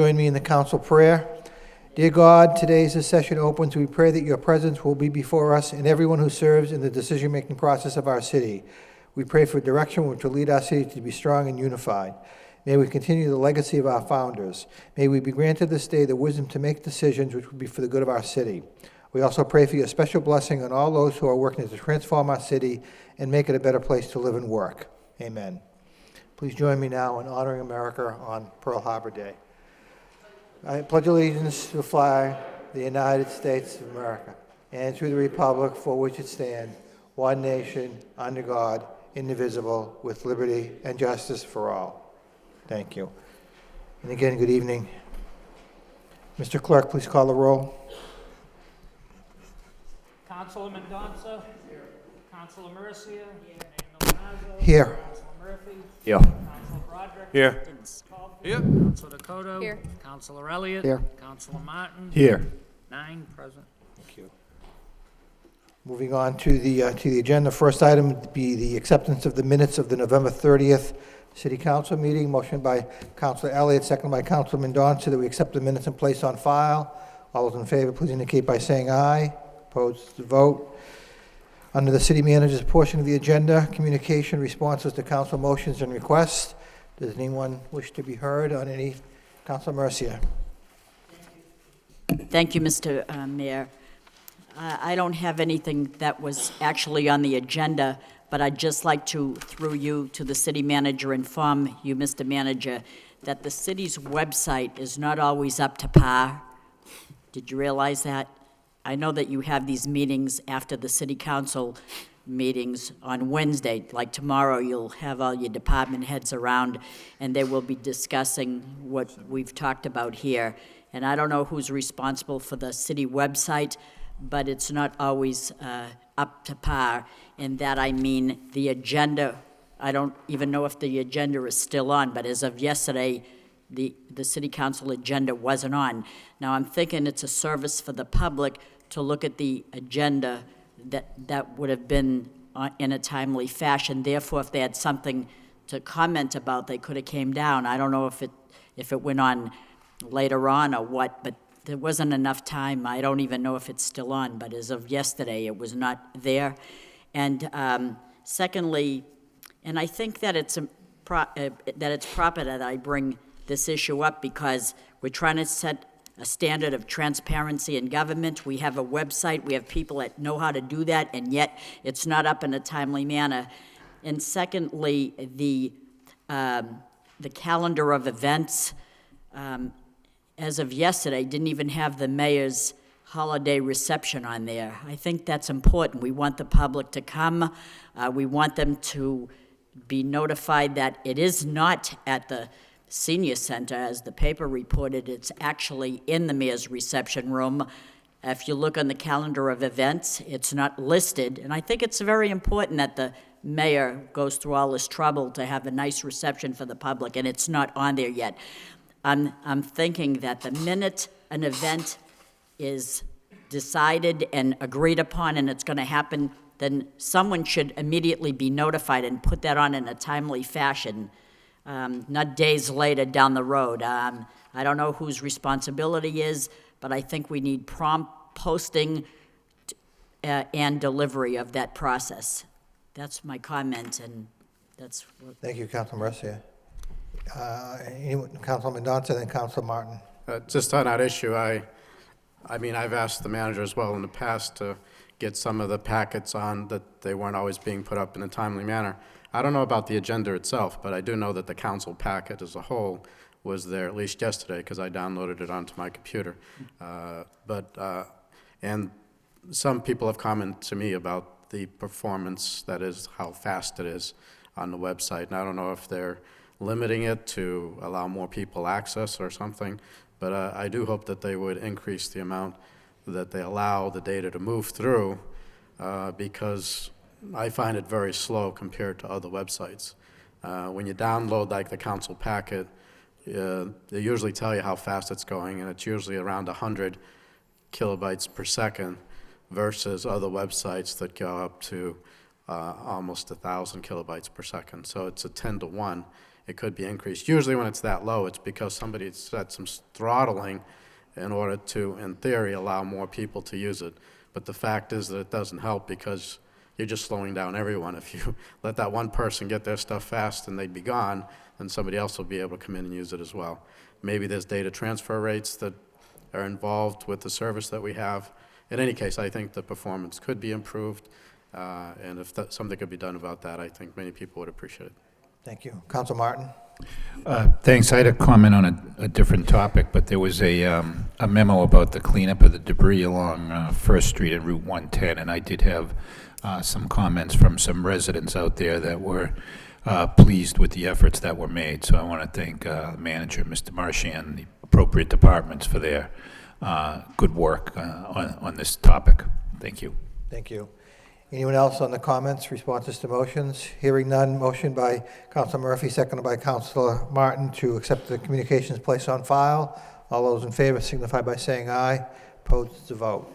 Join me in the council prayer. Dear God, today as this session opens, we pray that your presence will be before us and everyone who serves in the decision-making process of our city. We pray for direction which will lead our city to be strong and unified. May we continue the legacy of our founders. May we be granted this day the wisdom to make decisions which will be for the good of our city. We also pray for your special blessing on all those who are working to transform our city and make it a better place to live and work. Amen. Please join me now in honoring America on Pearl Harbor Day. I pledge allegiance to the flag of the United States of America and to the republic for which it stands, one nation, under God, indivisible, with liberty and justice for all. Thank you. And again, good evening. Mr. Clerk, please call the roll. Councilor Mendonça. Here. Councilor Mercia. Here. Here. Councilor Murphy. Here. Councilor Broderick. Here. Here. Councilor Dakota. Here. Councilor Elliott. Here. Councilor Martin. Here. 9 present. Thank you. Moving on to the agenda. First item would be the acceptance of the minutes of the November 30th City Council meeting. Motion by Councilor Elliott, second by Councilor Mendonça, that we accept the minutes and place on file. All those in favor, please indicate by saying aye. Opposed, to vote. Under the city manager's portion of the agenda, communication responses to council motions and requests. Does anyone wish to be heard on any? Councilor Mercia. Thank you, Mr. Mayor. I don't have anything that was actually on the agenda, but I'd just like to, through you, to the city manager, inform you, Mr. Manager, that the city's website is not always up to par. Did you realize that? I know that you have these meetings after the city council meetings on Wednesday. Like tomorrow, you'll have all your department heads around, and they will be discussing what we've talked about here. And I don't know who's responsible for the city website, but it's not always up to par. And that I mean the agenda. I don't even know if the agenda is still on, but as of yesterday, the city council agenda wasn't on. Now I'm thinking it's a service for the public to look at the agenda that would have been in a timely fashion. Therefore, if they had something to comment about, they could have came down. I don't know if it went on later on or what, but there wasn't enough time. I don't even know if it's still on, but as of yesterday, it was not there. And secondly, and I think that it's proper that I bring this issue up because we're trying to set a standard of transparency in government. We have a website, we have people that know how to do that, and yet it's not up in a timely manner. And secondly, the calendar of events, as of yesterday, didn't even have the mayor's holiday reception on there. I think that's important. We want the public to come. We want them to be notified that it is not at the senior center, as the paper reported. It's actually in the mayor's reception room. If you look on the calendar of events, it's not listed, and I think it's very important that the mayor goes through all this trouble to have a nice reception for the public, and it's not on there yet. I'm thinking that the minute an event is decided and agreed upon and it's going to happen, then someone should immediately be notified and put that on in a timely fashion. Not days later down the road. I don't know whose responsibility is, but I think we need prompt posting and delivery of that process. That's my comment, and that's what... Thank you, Councilor Mercia. Councilor Mendonça, then Councilor Martin. Just on that issue, I mean, I've asked the manager as well in the past to get some of the packets on that they weren't always being put up in a timely manner. I don't know about the agenda itself, but I do know that the council packet as a whole was there at least yesterday because I downloaded it onto my computer. And some people have commented to me about the performance, that is, how fast it is on the website. And I don't know if they're limiting it to allow more people access or something, but I do hope that they would increase the amount that they allow the data to move through because I find it very slow compared to other websites. When you download like the council packet, they usually tell you how fast it's going, and it's usually around 100 kilobytes per second versus other websites that go up to almost 1,000 kilobytes per second. So it's a 10 to 1. it could be increased. Usually when it's that low, it's because somebody set some throttling in order to, in theory, allow more people to use it. But the fact is that it doesn't help because you're just slowing down everyone. If you let that one person get their stuff fast and they'd be gone, then somebody else will be able to come in and use it as well. Maybe there's data transfer rates that are involved with the service that we have. In any case, I think the performance could be improved, and if something could be done about that, I think many people would appreciate it. Thank you. Council Martin? Thanks. I had a comment on a different topic, but there was a memo about the cleanup of the debris along First Street and Route 110, and I did have some comments from some residents out there that were pleased with the efforts that were made. So I want to thank the manager, Mr. Marchand, the appropriate departments for their good work on this topic. Thank you. Thank you. Anyone else on the comments, responses to motions? Hearing none, motion by Councilor Murphy, seconded by Councilor Martin to accept the communications placed on file. All those in favor signify by saying aye. Opposed to vote.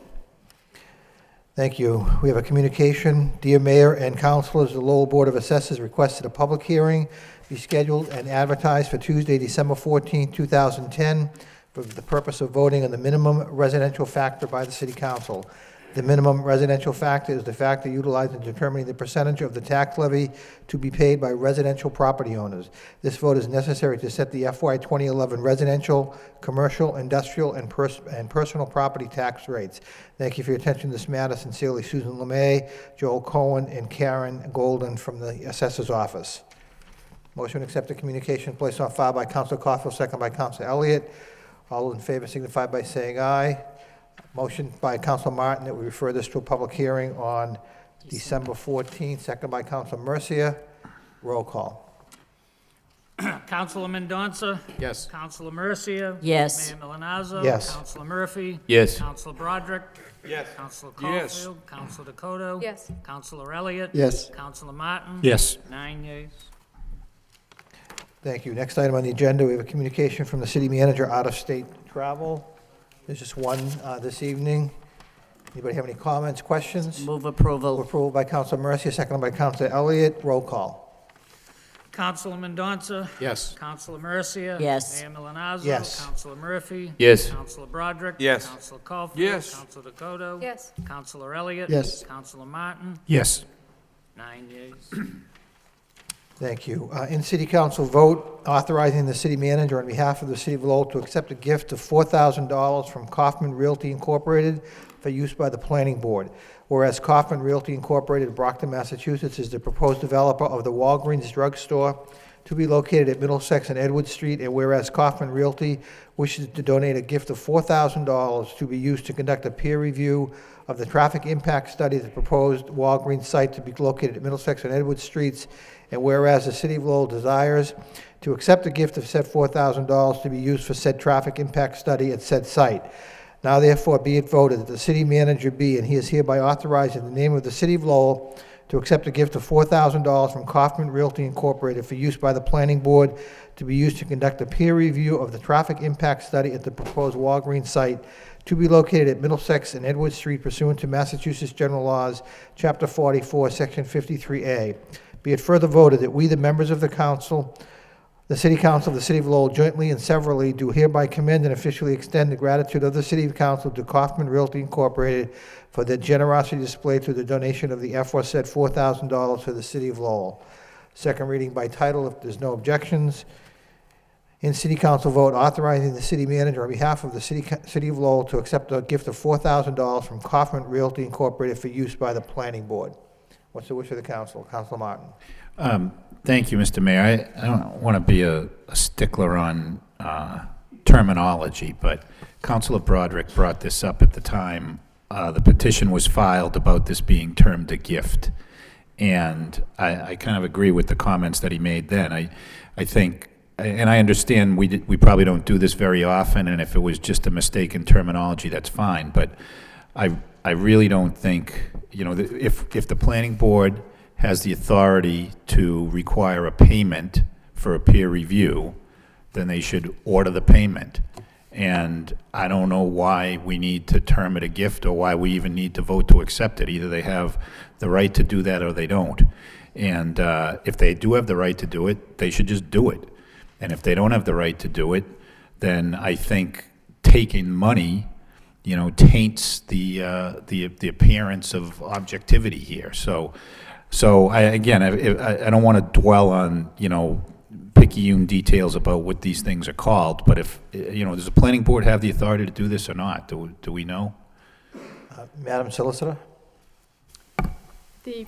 Thank you. We have a communication. Dear Mayor and Councilors, the Lowell Board of Assessors requested a public hearing be scheduled and advertised for Tuesday, December 14, 2010, for the purpose of voting on the minimum residential factor by the City Council. The minimum residential factor is the factor utilized in determining the percentage of the tax levy to be paid by residential property owners. This vote is necessary to set the FY 2011 residential, commercial, industrial, and personal property tax rates. Thank you for your attention to this matter. Sincerely, Susan LeMay, Joel Cohen, and Karen Golden from the Assessor's Office. Motion to accept the communication placed on file by Councilor Caulfield, second by Councilor Elliott. All those in favor signify by saying aye. Motion by Councilor Martin that we refer this to a public hearing on December 14th, second by Councilor Mercia. Roll call. Councilor Mendonça? Yes. Councilor Mercia? Yes. Mayor Milanazzo? Yes. Councilor Murphy? Yes. Councilor Broderick? Yes. Councilor Yes. Caulfield? Councilor Dakota? Yes. Councilor Elliott? Yes. Councilor Martin? Yes. 9 yeas. Thank you. Next item on the agenda, we have a communication from the city manager, out-of-state travel. There's just one this evening. Anybody have any comments, questions? Move approval. Approval by Councilor Mercia, seconded by Councilor Elliott. Roll call. Councilor Mendonça? Yes. Councilor Mercia? Yes. Mayor Milanazzo? Yes. Councilor Murphy? Yes. Councilor Broderick? Yes. Councilor Caulfield? Yes. Councilor Dakota? Yes. Councilor Elliott? Yes. Councilor Martin? Yes. 9 yeas. Thank you. In City Council vote authorizing the city manager on behalf of the City of Lowell to accept a gift of $4,000 from Kaufman Realty Incorporated for use by the Planning Board. Whereas Kaufman Realty Incorporated of Brockton, Massachusetts is the proposed developer of the Walgreens drugstore to be located at Middlesex and Edward Street, and whereas Kaufman Realty wishes to donate a gift of $4,000 to be used to conduct a peer review of the traffic impact study of the proposed Walgreens site to be located at Middlesex and Edward Streets, and whereas the City of Lowell desires to accept a gift of said $4,000 to be used for said traffic impact study at said site. Now therefore be it voted that the city manager be, and he is hereby authorized in the name of the City of Lowell to accept a gift of $4,000 from Kaufman Realty Incorporated for use by the Planning Board to be used to conduct a peer review of the traffic impact study at the proposed Walgreens site to be located at Middlesex and Edward Street pursuant to Massachusetts General Laws, Chapter 44, Section 53A. Be it further voted that we, the members of the council, the City Council of the City of Lowell, jointly and severally, do hereby commend and officially extend the gratitude of the City Council to Kaufman Realty Incorporated for their generosity displayed through the donation of the aforesaid $4,000 to the City of Lowell. Second reading by title, if there's no objections. In City Council vote authorizing the city manager on behalf of the City of Lowell to accept a gift of $4,000 from Kaufman Realty Incorporated for use by the Planning Board. What's the wish of the council? Councilor Martin. Thank you, Mr. Mayor. I don't want to be a stickler on terminology, but Councilor Broderick brought this up at the time. The petition was filed about this being termed a gift, and I kind of agree with the comments that he made then. I think, and I understand we probably don't do this very often, and if it was just a mistake in terminology, that's fine, but I really don't think, if the planning board has the authority to require a payment for a peer review, then they should order the payment. And I don't know why we need to term it a gift or why we even need to vote to accept it. Either they have the right to do that or they don't. And if they do have the right to do it, they should just do it. And if they don't have the right to do it, then I think taking money, taints the appearance of objectivity here. So I don't want to dwell on, picayune details about what these things are called, but if, does the planning board have the authority to do this or not? Do we know? Madam Solicitor?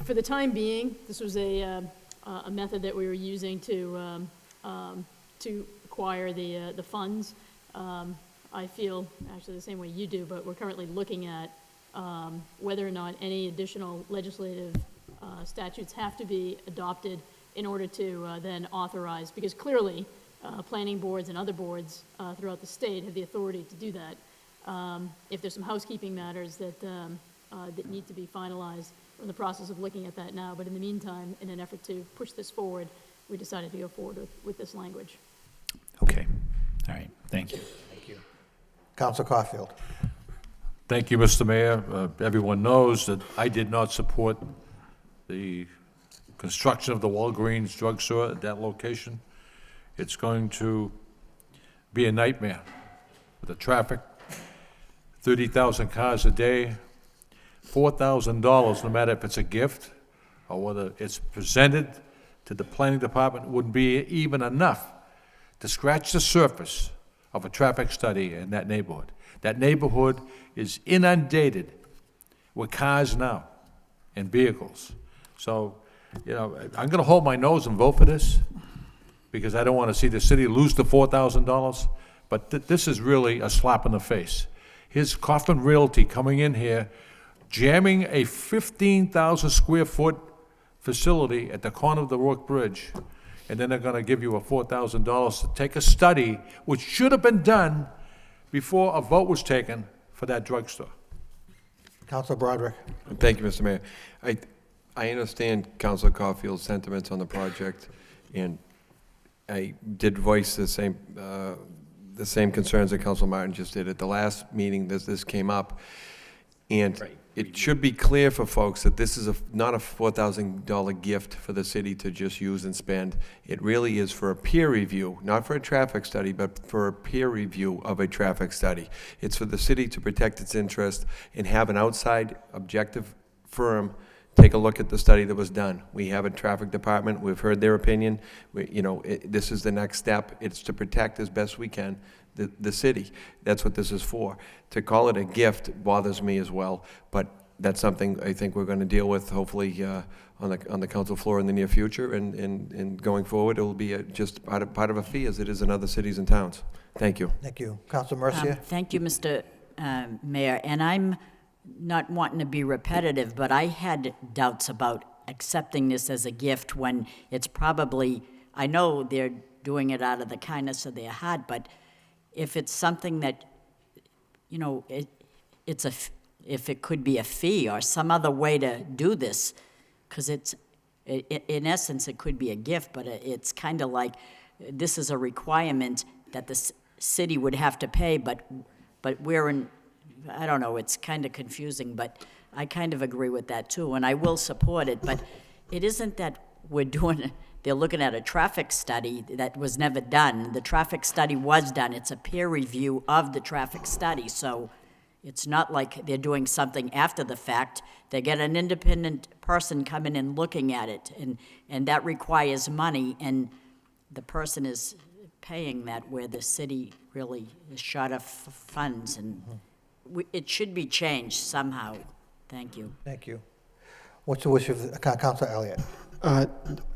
For the time being, this was a method that we were using to acquire the funds. I feel actually the same way you do, but we're currently looking at whether or not any additional legislative statutes have to be adopted in order to then authorize, because clearly planning boards and other boards throughout the state have the authority to do that. If there's some housekeeping matters that need to be finalized, we're in the process of looking at that now, but in the meantime, in an effort to push this forward, we decided to go forward with this language. Okay, all right, thank you. Council Caulfield? Thank you, Mr. Mayor. Everyone knows that I did not support the construction of the Walgreens drugstore at that location. It's going to be a nightmare with the traffic, 30,000 cars a day, $4,000, no matter if it's a gift or whether it's presented to the planning department, wouldn't be even enough to scratch the surface of a traffic study in that neighborhood. That neighborhood is inundated with cars now and vehicles. So, I'm going to hold my nose and vote for this because I don't want to see the city lose the $4,000. But this is really a slap in the face. Here's Coffin Realty coming in here, jamming a 15,000 square foot facility at the corner of the Rourke Bridge, and then they're going to give you a $4,000 to take a study which should have been done before a vote was taken for that drugstore. Council Broderick? Thank you, Mr. Mayor. I understand Councilor Caulfield's sentiments on the project, and I did voice the same concerns that Councilor Martin just did. At the last meeting, this came up, and it should be clear for folks that this is not a $4,000 gift for the city to just use and spend. It really is for a peer review, not for a traffic study, but for a peer review of a traffic study. It's for the city to protect its interest and have an outside objective firm take a look at the study that was done. We have a traffic department. We've heard their opinion. This is the next step. It's to protect as best we can the city. That's what this is for. To call it a gift bothers me as well, but that's something I think we're going to deal with hopefully on the council floor in the near future, and going forward it will be just part of a fee as it is in other cities and towns. Thank you. Thank you. Council Mercier? Thank you, Mr. Mayor, and I'm not wanting to be repetitive, but I had doubts about accepting this as a gift when it's probably, I know they're doing it out of the kindness of their heart, but if it's something that, if it could be a fee or some other way to do this, because in essence, it could be a gift, but it's kind of like this is a requirement that the city would have to pay, but we're in, I don't know, it's kind of confusing, but I kind of agree with that too, and I will support it, but it isn't that they're looking at a traffic study that was never done. The traffic study was done. It's a peer review of the traffic study, so it's not like they're doing something after the fact. They get an independent person coming and looking at it, and that requires money, and the person is paying that where the city really is short of funds, and it should be changed somehow. Thank you. Thank you. What's the wish of Councilor Elliott?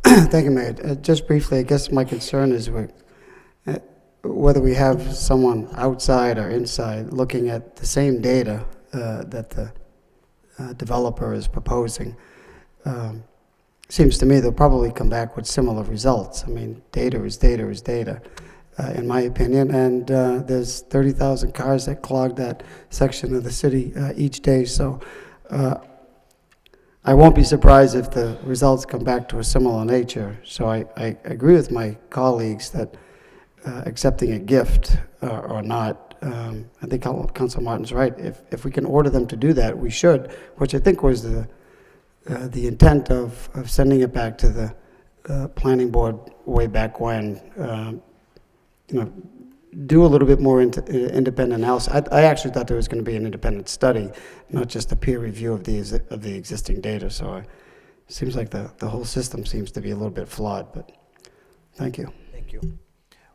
Thank you, Mayor. Just briefly, I guess my concern is whether we have someone outside or inside looking at the same data that the developer is proposing. Seems to me they'll probably come back with similar results. I mean, data is data is data, in my opinion, and there's 30,000 cars that clog that section of the city each day, so I won't be surprised if the results come back to a similar nature. So I agree with my colleagues that accepting a gift or not, I think Councilor Martin's right. If we can order them to do that, we should, which I think was the the intent of sending it back to the planning board way back when, do a little bit more independent analysis. I actually thought there was going to be an independent study, not just a peer review of the existing data. So it seems like the whole system seems to be a little bit flawed, but thank you. Thank you.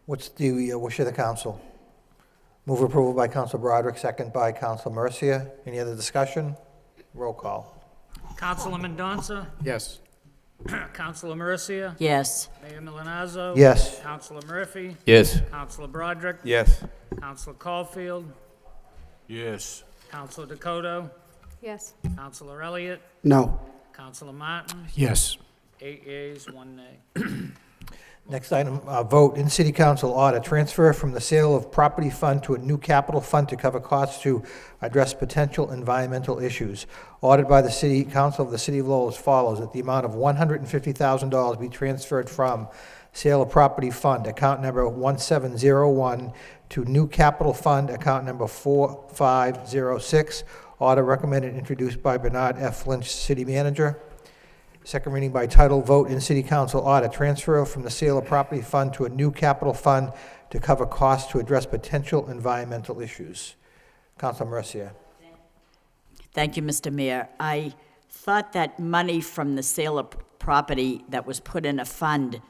What's the wish of the council? Move approval by Council Broderick, second by Council Mercia. Any other discussion? Roll call. Councilor Mendonça? Yes. Councilor Mercia? Yes. Mayor Milonazo? Yes. Councilor Murphy? Yes. Councilor Broderick? Yes. Councilor Caulfield? Yes. Councilor Dakota? Yes. Councilor Elliott? No. Councilor Martin? Yes. 8 yeas, 1 nay. Next item, vote in City Council order, transfer from the sale of property fund to a new capital fund to cover costs to address potential environmental issues. Ordered by the City Council of the City of Lowell as follows, that the amount of $150,000 be transferred from sale of property fund, account number 1701, to new capital fund, account number 4506. Order recommended and introduced by Bernard F. Lynch, City Manager. Second reading by title, vote in City Council order, transfer from the sale of property fund to a new capital fund to cover costs to address potential environmental issues. Councilor Mercia. Thank you, Mr. Mayor. I thought that money from the sale of property that was put in a fund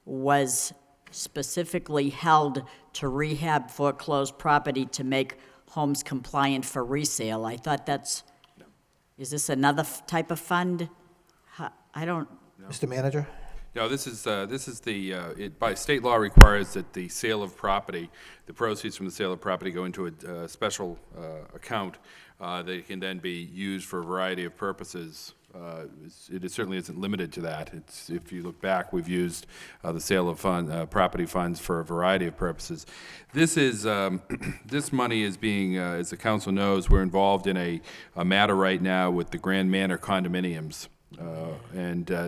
was specifically held to rehab foreclosed property to make homes compliant for resale. I thought is this another type of fund? I don't, Mr. Manager? No, this is it by state law requires that the sale of property, the proceeds from the sale of property go into a special account that can then be used for a variety of purposes. It certainly isn't limited to that. If you look back, we've used the sale of property funds for a variety of purposes. This is this money is being, as the council knows, we're involved in a matter right now with the Grand Manor condominiums.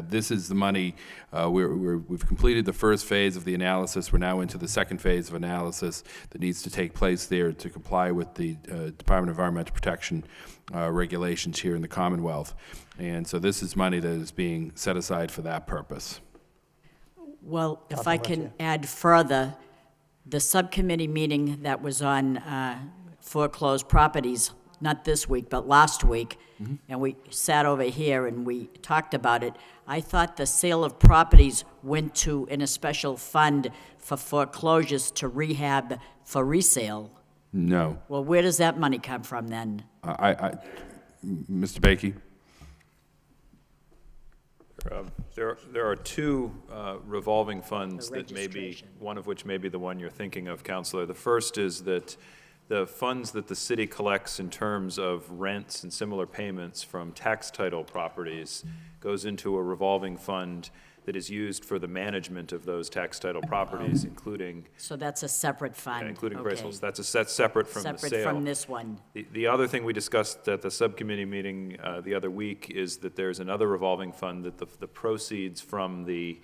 This is the money, we've completed the first phase of the analysis. We're now into the second phase of analysis that needs to take place there to comply with the Department of Environmental Protection regulations here in the Commonwealth. And so this is money that is being set aside for that purpose. well, if I can add further, the subcommittee meeting that was on foreclosed properties, not this week, but last week, and we sat over here and we talked about it. I thought the sale of properties went to, in a special fund for foreclosures to rehab for resale. No. Well, where does that money come from then? Mr. Bakey? There are two revolving funds The that may be, registration. one of which may be the one you're thinking of, Counselor. The first is that the funds that the city collects in terms of rents and similar payments from tax title properties goes into a revolving fund that is used for the management of those tax title properties, including So that's a separate fund? including Okay. appraisals. That's separate from the sale. Separate from this one? The other thing we discussed at the subcommittee meeting the other week is that there's another revolving fund that the proceeds from the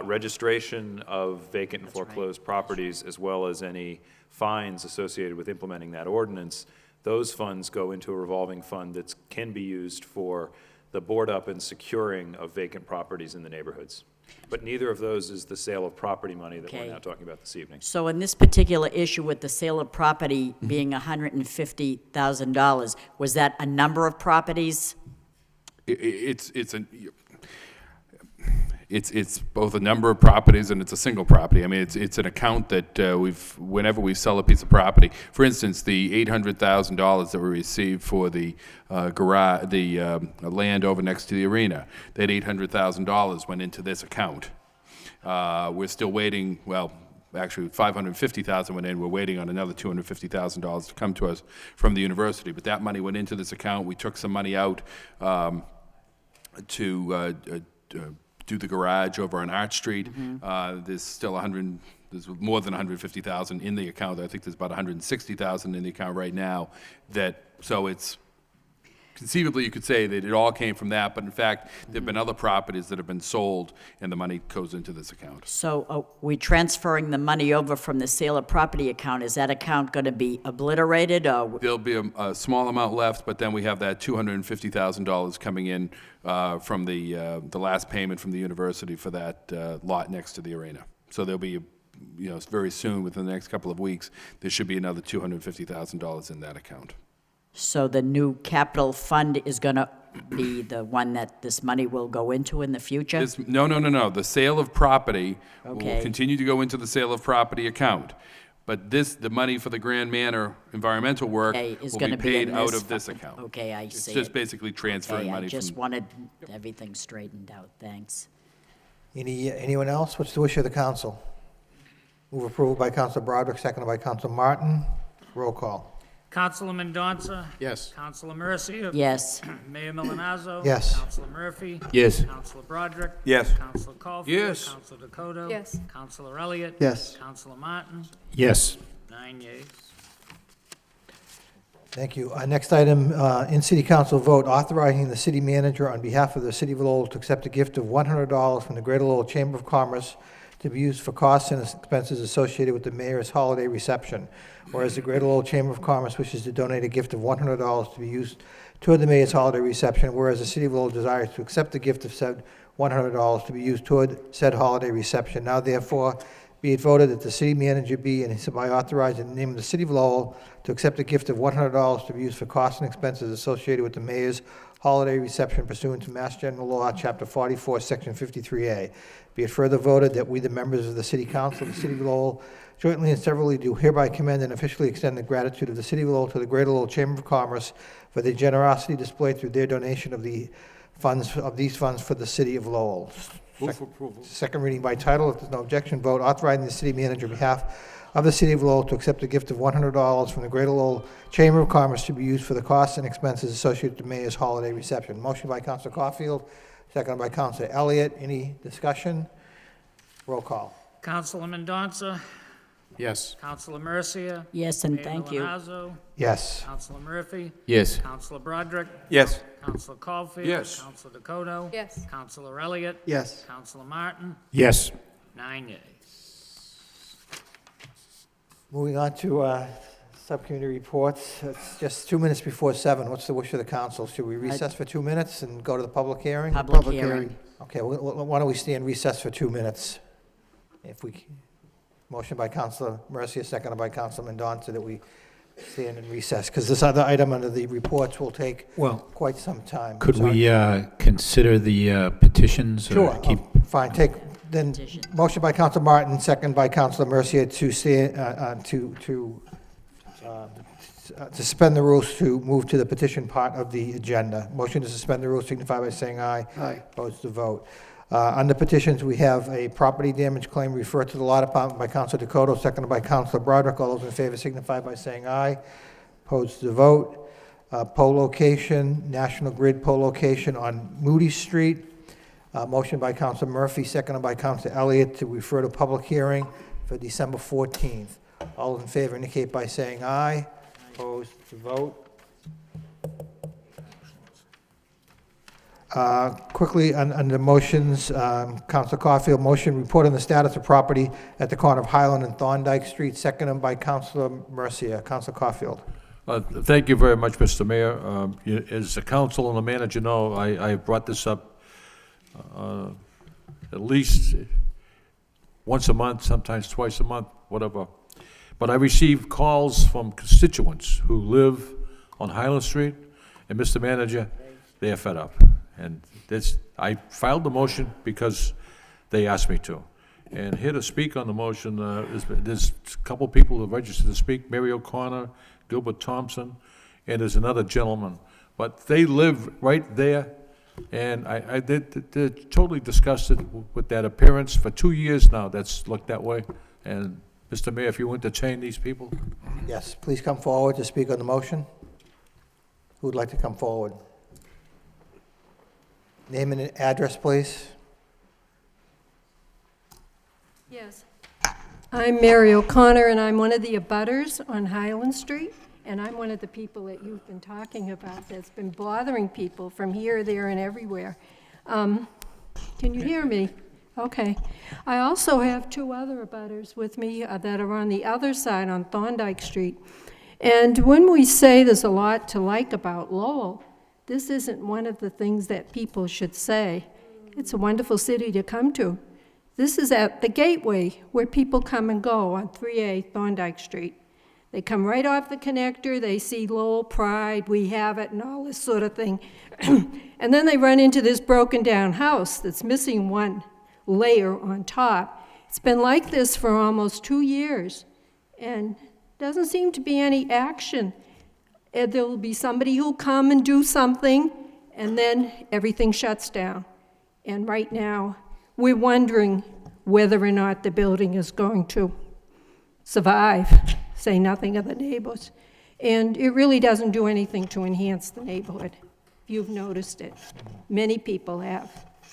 registration of vacant and That's right. foreclosed properties, as well as any fines associated with implementing that ordinance, those funds go into a revolving fund that can be used for the board up and securing of vacant properties in the neighborhoods. But neither of those is the sale of property money that we're Okay. now talking about this evening. So in this particular issue with the sale of property being $150,000, was that a number of properties? It's both a number of properties and it's a single property. I mean, it's an account that whenever we sell a piece of property, for instance, the $800,000 that we received for the garage, the land over next to the arena, that $800,000 went into this account. We're still waiting, well, actually $550,000 went in. We're waiting on another $250,000 to come to us from the university. But that money went into this account. We took some money out to do the garage over on Arch Street. There's still there's more than $150,000 in the account. I think there's about $160,000 in the account right now. So it's conceivably, you could say that it all came from that, but in fact, there've been other properties that have been sold, and the money goes into this account. So are we transferring the money over from the sale of property account? Is that account going to be obliterated, or? There'll be a small amount left, but then we have that $250,000 coming in from the last payment from the university for that lot next to the arena. So there'll be, very soon, within the next couple of weeks, there should be another $250,000 in that account. So the new capital fund is going to be the one that this money will go into in the future? No. The sale of property will Okay. continue to go into the sale of property account. But the money for the Grand Manor environmental work Okay, is will going be to be paid in out this of this fund. account. Okay, I see It's just it. basically transferring Okay, money I just from. wanted everything straightened out, thanks. Anyone else? What's the wish of the council? Move approval by Councilor Broderick, seconded by Councilor Martin. Roll call. Councilor Mendonça. Yes. Councilor Mercia. Yes, Mayor Milonazo. Yes. Councilor Murphy. Yes. Councilor Broderick. Yes. Councilor Caulfield. Yes. Councilor Dakota. Yes. Councilor Elliott. Yes. Councilor Martin. Yes. 9 yeas. Thank you. Next item, in city council vote authorizing the city manager on behalf of the city of Lowell to accept a gift of $100 from the Greater Lowell Chamber of Commerce to be used for costs and expenses associated with the mayor's holiday reception. Whereas the Greater Lowell Chamber of Commerce wishes to donate a gift of $100 to be used toward the mayor's holiday reception, whereas the city of Lowell desires to accept the gift of said $100 to be used toward said holiday reception. Now therefore, be it voted that the city manager be and is hereby authorized in the name of the city of Lowell to accept a gift of $100 to be used for costs and expenses associated with the mayor's holiday reception pursuant to Mass General Law, Chapter 44, Section 53A. Be it further voted that we, the members of the City Council of the City of Lowell, jointly and severally do hereby commend and officially extend the gratitude of the City of Lowell to the Greater Lowell Chamber of Commerce for the generosity displayed through their donation of these funds for the City of Lowell. Move for approval. Second reading by title. If there's no objection, vote authorizing the city manager on behalf of the City of Lowell to accept a gift of $100 from the Greater Lowell Chamber of Commerce to be used for the costs and expenses associated with the mayor's holiday reception. Motion by Councilor Caulfield, seconded by Councilor Elliott. Any discussion? Roll call. Councilor Mendonça. Yes. Councilor Mercia. yes, and Mayor thank you. Milonazo. Yes. Councilor Murphy. Yes. Councilor Broderick. Yes. Councilor Caulfield. Yes. Councilor Dakota. Yes. Councilor Elliott. Yes. Councilor Martin. Yes. 9 yeas. Moving on to subcommittee reports. It's just 2 minutes before 7. What's the wish of the council? Should we recess for 2 minutes and go to the public hearing? Public hearing. Okay, why don't we stay in recess for 2 minutes? If we, motion by Councilor Mercia, seconded by Councilor Mendonça, that we stand in recess, because this other item under the reports will take quite some time. Could Sorry. we consider the petitions? or Sure, keep? fine, then, Petition. motion by Councilor Martin, second by Councilor Mercia to suspend the rules to move to the petition part of the agenda. Motion to suspend the rules signify by saying aye. Aye. Opposed to vote. Under petitions, we have a property damage claim referred to the law department by Councilor Dakota, seconded by Councilor Broderick. All those in favor signify by saying aye. Opposed to vote. Pole location, National Grid pole location on Moody Street. Motion by Councilor Murphy, seconded by Councilor Elliott to refer to public hearing for December 14th. All in favor indicate by saying aye. Opposed to vote. Quickly, under motions, Councilor Caulfield, motion report on the status of property at the corner of Highland and Thorndike Street, seconded by Councilor Mercia. Councilor Caulfield. Thank you very much, Mr. Mayor. As the council and the manager know, I brought this up at least once a month, sometimes twice a month, whatever. But I received calls from constituents who live on Highland Street, and Mr. Manager, they are fed up. And I filed the motion because they asked me to. And here to speak on the motion, there's a couple people who registered to speak, Mary O'Connor, Gilbert Thompson, and there's another gentleman. But they live right there, and they're totally disgusted with that appearance. For 2 years now, that's looked that way. And Mr. Mayor, if you entertain these people? Yes, please come forward to speak on the motion. Who would like to come forward? Name and address, please. Yes. I'm Mary O'Connor, and I'm one of the abutters on Highland Street. and I'm one of the people that you've been talking about that's been bothering people from here, there, and everywhere. Can you hear me? Okay. I also have two other abutters with me that are on the other side on Thorndike Street. And when we say there's a lot to like about Lowell, this isn't one of the things that people should say. It's a wonderful city to come to. This is at the gateway where people come and go on 3A Thorndike Street. They come right off the connector, they see Lowell Pride, we have it, and all this sort of thing. And then they run into this broken down house that's missing one layer on top. It's been like this for almost 2 years, and doesn't seem to be any action. There will be somebody who'll come and do something, and then everything shuts down. And right now, we're wondering whether or not the building is going to survive, say nothing of the neighbors. And it really doesn't do anything to enhance the neighborhood. If you've noticed it, many people have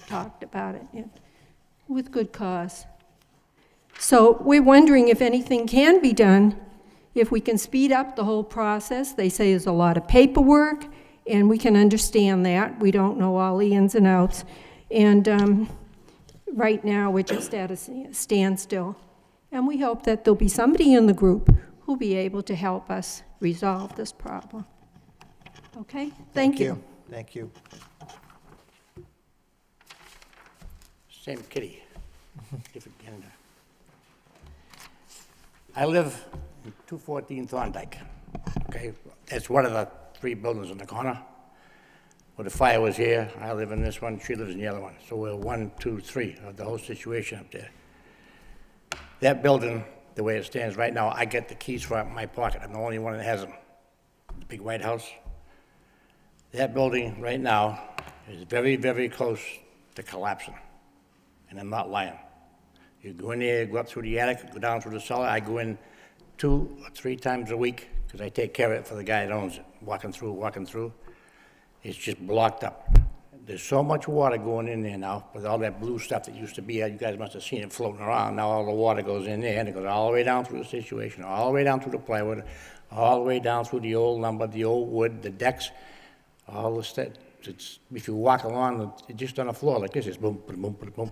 talked about it, and with good cause. So we're wondering if anything can be done, if we can speed up the whole process. They say there's a lot of paperwork, and we can understand that. We don't know all the ins and outs. And right now, we're just at a standstill. And we hope that there'll be somebody in the group who'll be able to help us resolve this problem. Okay? Thank you. Thank you. Same kitty, different Canada. I live in 214 Thorndike, okay? It's one of the 3 buildings in the corner. Where the fire was here, I live in this one, she lives in the other one. So we're 1, 2, 3 of the whole situation up there. That building, the way it stands right now, I get the keys for it in my pocket. I'm the only one that has them. The big white house. That building right now is very, very close to collapsing. And I'm not lying. You go in there, go up through the attic, go down through the cellar. I go in 2 or 3 times a week because I take care of it for the guy that owns it. Walking through. It's just blocked up. There's so much water going in there now with all that blue stuff that used to be there. You guys must have seen it floating around. Now all the water goes in there, and it goes all the way down through the situation, all the way down through the plywood, all the way down through the old lumber, the old wood, the decks, all the stuff. If you walk along, it's just on the floor like this. It's boom, boom, boom, boom, boom.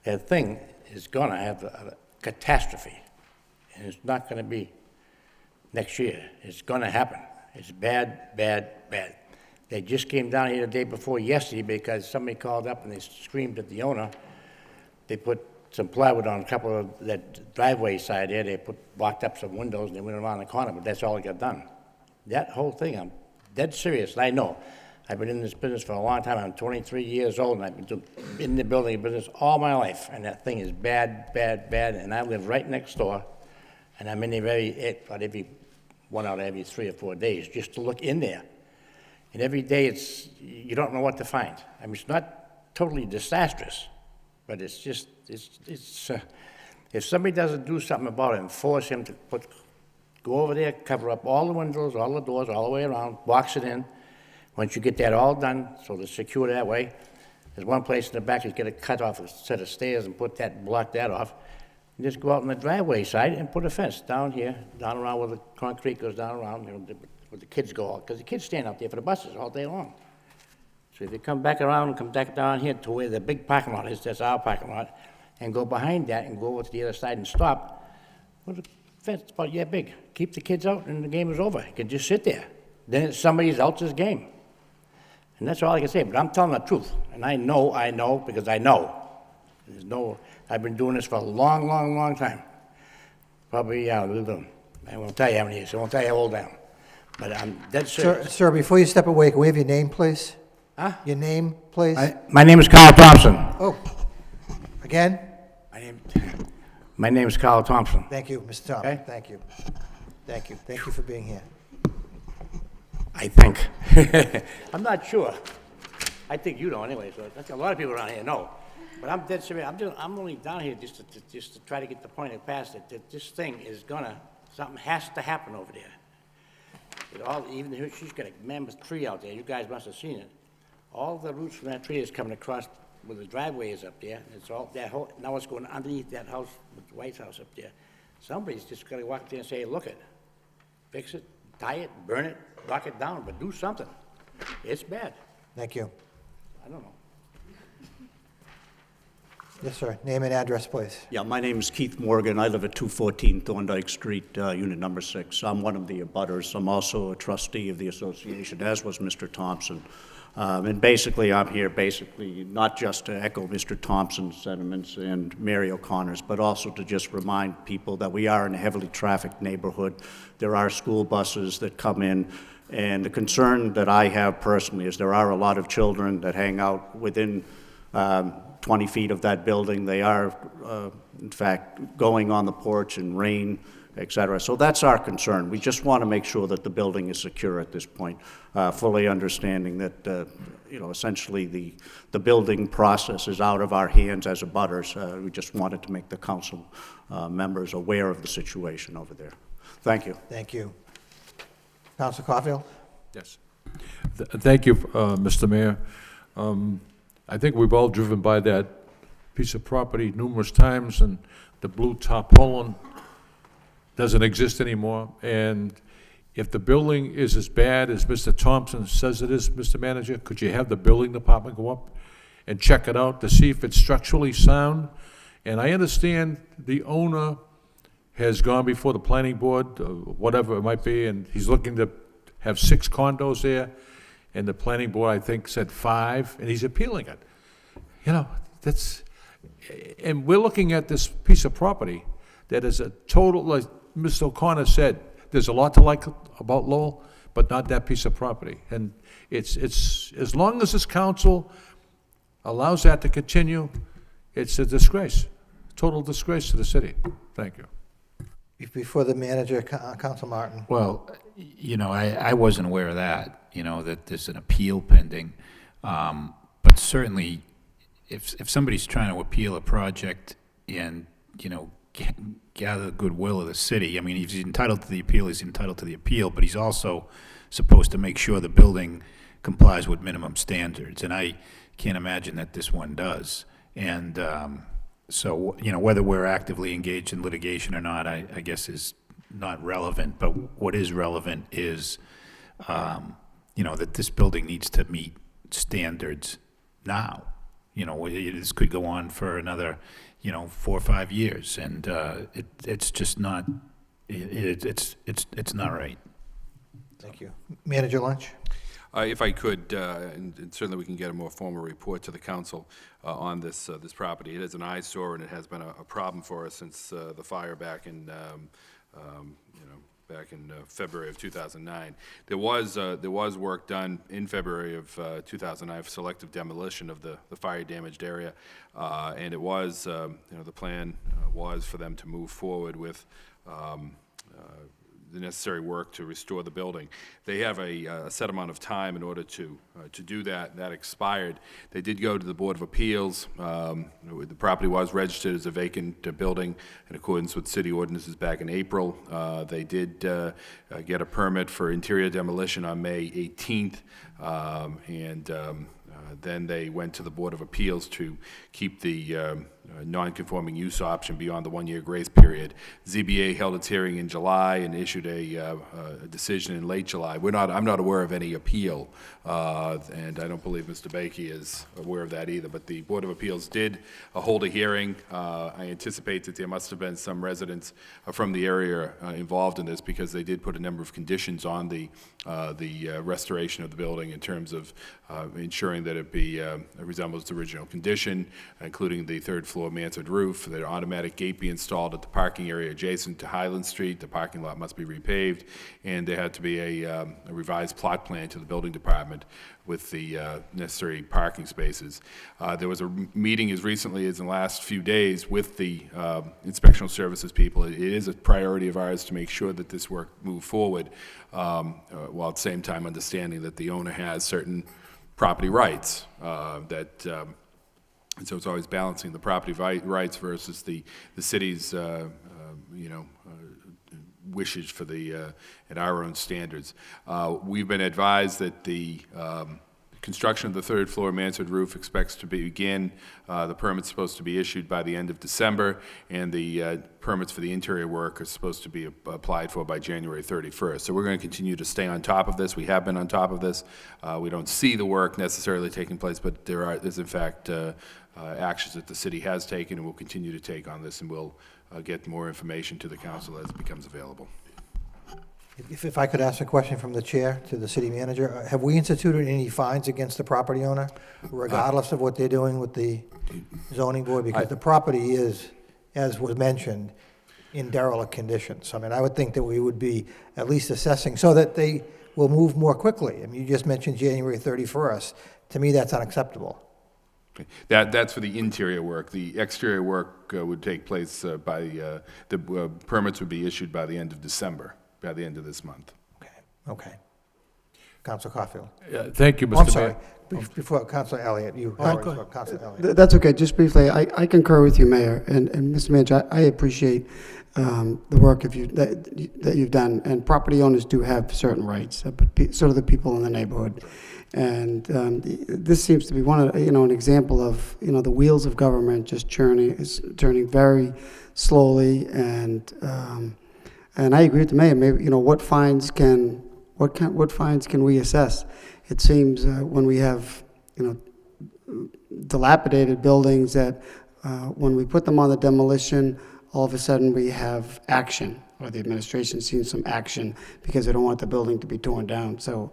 That thing is going to have a catastrophe, and it's not going to be next year. It's going to happen. It's bad, bad, bad. They just came down here the day before yesterday because somebody called up and they screamed at the owner. They put some plywood on a couple of that driveway side there. They blocked up some windows and they went around the corner, but that's all they got done. That whole thing, I'm dead serious. I know. I've been in this business for a long time. I'm 23 years old, and I've been in the building business all my life. And that thing is bad, bad, bad. And I live right next door, and I'm in there about every 1 out of every 3 or 4 days just to look in there. And every day you don't know what to find. I mean, it's not totally disastrous, but it's just, if somebody doesn't do something about it and force him to go over there, cover up all the windows, all the doors, all the way around, box it in. Once you get that all done, so they're secure that way, there's one place in the back you get to cut off a set of stairs and block that off. And just go out on the driveway side and put a fence down here, down around where the concrete goes down around, where the kids go out, because the kids stand out there for the buses all day long. So if they come back around and come back down here to where the big parking lot is, that's our parking lot, and go behind that and go over to the other side and stop, well, the fence is about big. Keep the kids out and the game is over. You can just sit there. Then it's somebody else's game. And that's all I can say, but I'm telling the truth. And I know, because I know. I've been doing this for a long, long, long time. Probably, I won't tell you how many years, I won't tell you how old I am. But I'm dead serious. Sir, before you step away, can we have your name, please? Huh? Your name, please? My name is Carl Thompson. Oh, again? My name is Carl Thompson. Thank you, Mr. Thompson. Okay. Thank you. Thank you. Thank you for being here. I think. I'm not sure. I think you know anyway, so I think a lot of people around here know. But I'm dead serious. I'm only down here just to try to get the point across that this thing is something has to happen over there. She's got a mammoth tree out there. You guys must have seen it. All the roots from that tree is coming across where the driveway is up there. It's all now it's going underneath that house, the White House up there. Somebody's just got to walk there and say, look it, fix it, tie it, burn it, knock it down, but do something. It's bad. Thank you. I don't know. Yes, sir. Name and address, please. Yeah, my name is Keith Morgan. I live at 214 Thorndike Street, unit number 6. I'm one of the abutters. I'm also a trustee of the association, as was Mr. Thompson. And basically, I'm here not just to echo Mr. Thompson's sentiments and Mary O'Connor's, but also to just remind people that we are in a heavily trafficked neighborhood. There are school buses that come in, and the concern that I have personally is there are a lot of children that hang out within 20 feet of that building. They are, in fact, going on the porch in rain, et cetera. So that's our concern. We just want to make sure that the building is secure at this point, fully understanding that, essentially the building process is out of our hands as abutters. We just wanted to make the council members aware of the situation over there. Thank you. Thank you. Council Caulfield? Yes. Thank you, Mr. Mayor. I think we've all driven by that piece of property numerous times, and the blue tarpaulin doesn't exist anymore. And if the building is as bad as Mr. Thompson says it is, Mr. Manager, could you have the building department go up and check it out to see if it's structurally sound? And I understand the owner has gone before the planning board, whatever it might be, and he's looking to have 6 condos there. And the planning board, I think, said 5, and he's appealing it. And we're looking at this piece of property that is a total, like Mr. O'Connor said, there's a lot to like about Lowell, but not that piece of property. And it's as long as this council allows that to continue, it's a disgrace, total disgrace to the city. Thank you. Before the manager, Council Martin. Well, I wasn't aware of that, that there's an appeal pending. But certainly, if somebody's trying to appeal a project and, gather the goodwill of the city, I mean, if he's entitled to the appeal, he's entitled to the appeal, but he's also supposed to make sure the building complies with minimum standards. And I can't imagine that this one does. And so, whether we're actively engaged in litigation or not, I guess is not relevant. But what is relevant is, that this building needs to meet standards now. This could go on for another, 4 or 5 years, and it's just not. It's not right. Thank you, Manager Lynch. If I could, and certainly we can get a more formal report to the council on this property. It is an eyesore, and it has been a problem for us since the fire back in February of 2009. There was work done in February of 2009 for selective demolition of the fire damaged area, and it was the plan was for them to move forward with the necessary work to restore the building. They have a set amount of time in order to do that. That expired. They did go to the Board of Appeals. The property was registered as a vacant building in accordance with city ordinances back in April. They did get a permit for interior demolition on May 18th, then they went to the Board of Appeals to keep the non-conforming use option beyond the 1-year grace period. ZBA held its hearing in July and issued a decision in late July. I'm not aware of any appeal, and I don't believe Mr. Bakey is aware of that either, but the Board of Appeals did hold a hearing. I anticipate that there must have been some residents from the area involved in this, because they did put a number of conditions on the restoration of the building in terms of ensuring that it resembles its original condition, including the third floor mansard roof, that an automatic gate be installed at the parking area adjacent to Highland Street. The parking lot must be repaved, and there had to be a revised plot plan to the building department with the necessary parking spaces. There was a meeting as recently as in the last few days with the inspectional services people. It is a priority of ours to make sure that this work move forward, while at the same time understanding that the owner has certain property rights, and so it's always balancing the property rights versus the city's wishes for and our own standards. We've been advised that the construction of the third-floor mansard roof expects to begin. The permit's supposed to be issued by the end of December, and the permits for the interior work are supposed to be applied for by January 31st. So we're going to continue to stay on top of this. We have been on top of this. We don't see the work necessarily taking place, but there's in fact actions that the city has taken and will continue to take on this, and we'll get more information to the council as it becomes available. If I could ask a question from the chair to the city manager, have we instituted any fines against the property owner, regardless of what they're doing with the zoning board? Because the property is, as was mentioned, in derelict conditions. I mean, I would think that we would be at least assessing so that they will move more quickly. I mean, you just mentioned January 31st. To me, that's unacceptable. Okay. That's for the interior work. The exterior work would take place the permits would be issued by the end of December, by the end of this month. Okay. Councilor Caulfield. Thank you, Mr. I'm Mayor. sorry. Before Councilor Elliott, you. Councilor Elliott. That's okay, just briefly, I concur with you, Mayor, and Mr. Manager, I appreciate the work that you've done, and property owners do have certain rights, but so do the people in the neighborhood. And this seems to be an example of, the wheels of government just turning very slowly, and I agree with the mayor. Maybe, what fines can we assess? It seems when we have, dilapidated buildings that when we put them on the demolition, all of a sudden we have action, or the administration sees some action because they don't want the building to be torn down. So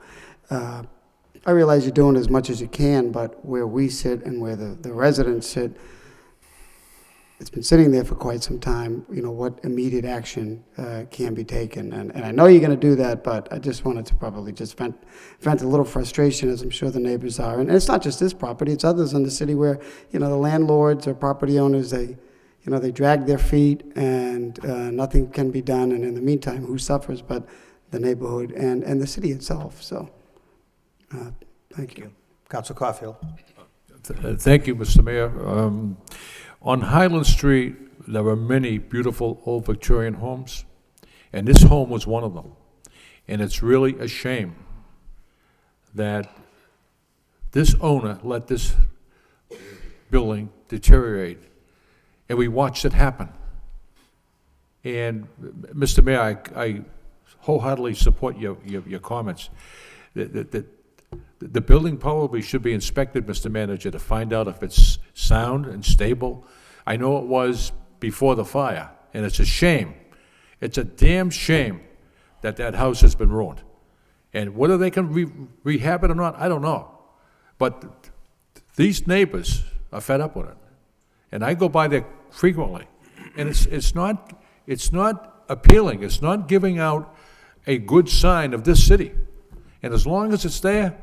I realize you're doing as much as you can, but where we sit and where the residents sit, it's been sitting there for quite some time, what immediate action can be taken. And I know you're going to do that, but I just wanted to probably just vent a little frustration, as I'm sure the neighbors are. And it's not just this property, it's others in the city where, the landlords or property owners, they drag their feet and nothing can be done. And in the meantime, who suffers but the neighborhood and the city itself. So, thank you. Councilor Caulfield. Thank you, Mr. Mayor. On Highland Street, there are many beautiful old Victorian homes, and this home was one of them. And it's really a shame that this owner let this building deteriorate, and we watched it happen. And, Mr. Mayor, I wholeheartedly support your comments. The building probably should be inspected, Mr. Manager, to find out if it's sound and stable. I know it was before the fire, and it's a shame. It's a damn shame that house has been ruined. And whether they can rehab it or not, I don't know. But these neighbors are fed up with it. And I go by there frequently. And it's not appealing. It's not giving out a good sign of this city. And as long as it's there,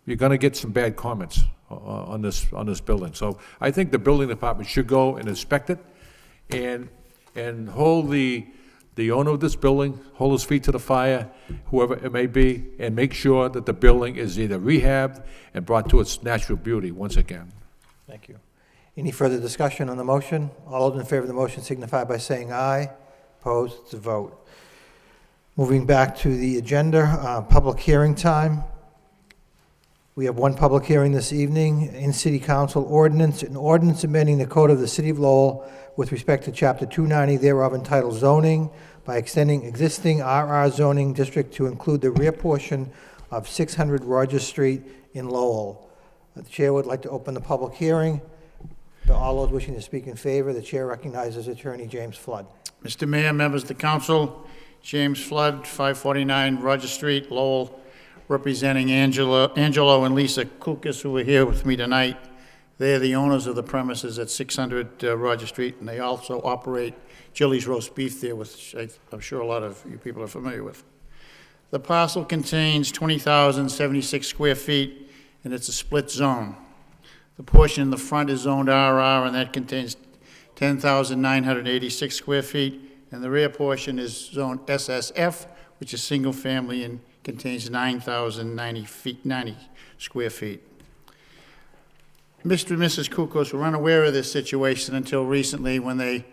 you're going to get some bad comments on this building. So I think the building department should go and inspect it and hold the owner of this building, hold his feet to the fire, whoever it may be, and make sure that the building is either rehabbed and brought to its natural beauty once again. Thank you. Any further discussion on the motion? All those in favor of the motion signify by saying aye. Opposed? To vote. Moving back to the agenda, public hearing time. We have one public hearing this evening in City Council ordinance, an ordinance amending the code of the City of Lowell with respect to Chapter 290 thereof entitled Zoning by extending existing RR zoning district to include the rear portion of 600 Rogers Street in Lowell. The chair would like to open the public hearing. To all those wishing to speak in favor, the chair recognizes Attorney James Flood. Mr. Mayor, members of the council, James Flood, 549 Roger Street, Lowell, representing Angelo and Lisa Kukas, who are here with me tonight. They are the owners of the premises at 600 Roger Street, and they also operate Chili's Roast Beef there, which I'm sure a lot of you people are familiar with. The parcel contains 20,076 square feet, and it's a split zone. The portion in the front is zoned RR, and that contains 10,986 square feet, and the rear portion is zoned SSF, which is single family and contains 9,090 square feet. Mr. and Mrs. Kukos were unaware of this situation until recently when they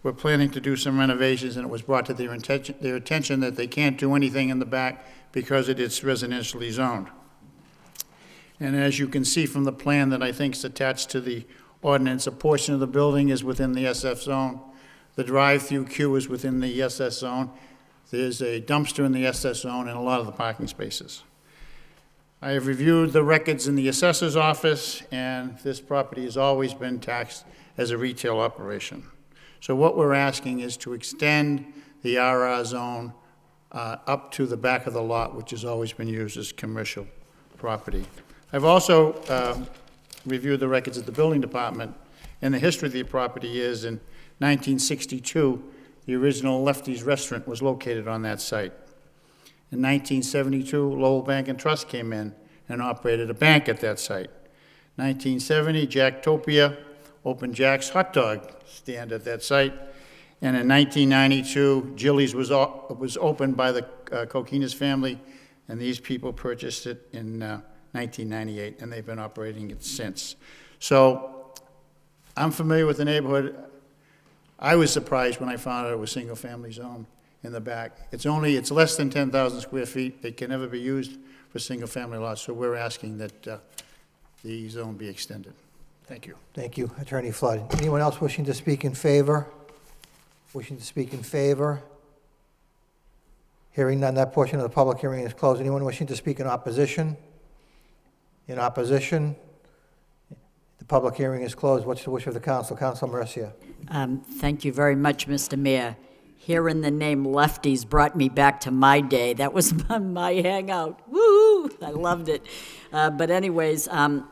were planning to do some renovations, and it was brought to their attention that they can't do anything in the back because it is residentially zoned. And as you can see from the plan that I think is attached to the ordinance, a portion of the building is within the SF zone. The drive-through queue is within the SS zone. There's a dumpster in the SS zone and a lot of the parking spaces. I have reviewed the records in the assessor's office, and this property has always been taxed as a retail operation. So what we're asking is to extend the RR zone up to the back of the lot, which has always been used as commercial property. I've also reviewed the records at the building department, and the history of the property is in 1962, the original Lefty's Restaurant was located on that site. In 1972, Lowell Bank and Trust came in and operated a bank at that site. 1970, Jacktopia opened Jack's Hot Dog stand at that site. And in 1992, Jilly's was opened by the Coquinas family, and these people purchased it in 1998, and they've been operating it since. So I'm familiar with the neighborhood. I was surprised when I found out it was single-family zone in the back. It's less than 10,000 square feet. It can never be used for single-family lots, so we're asking that the zone be extended. Thank you. Thank you, Attorney Flood. Anyone else wishing to speak in favor? Wishing to speak in favor? Hearing none, that portion of the public hearing is closed. Anyone wishing to speak in opposition? In opposition? The public hearing is closed. What's the wish of the council? Councilor Mercia. Thank you very much, Mr. Mayor. Hearing the name Lefties brought me back to my day. That was my hangout. Woo! I loved it. But anyways, I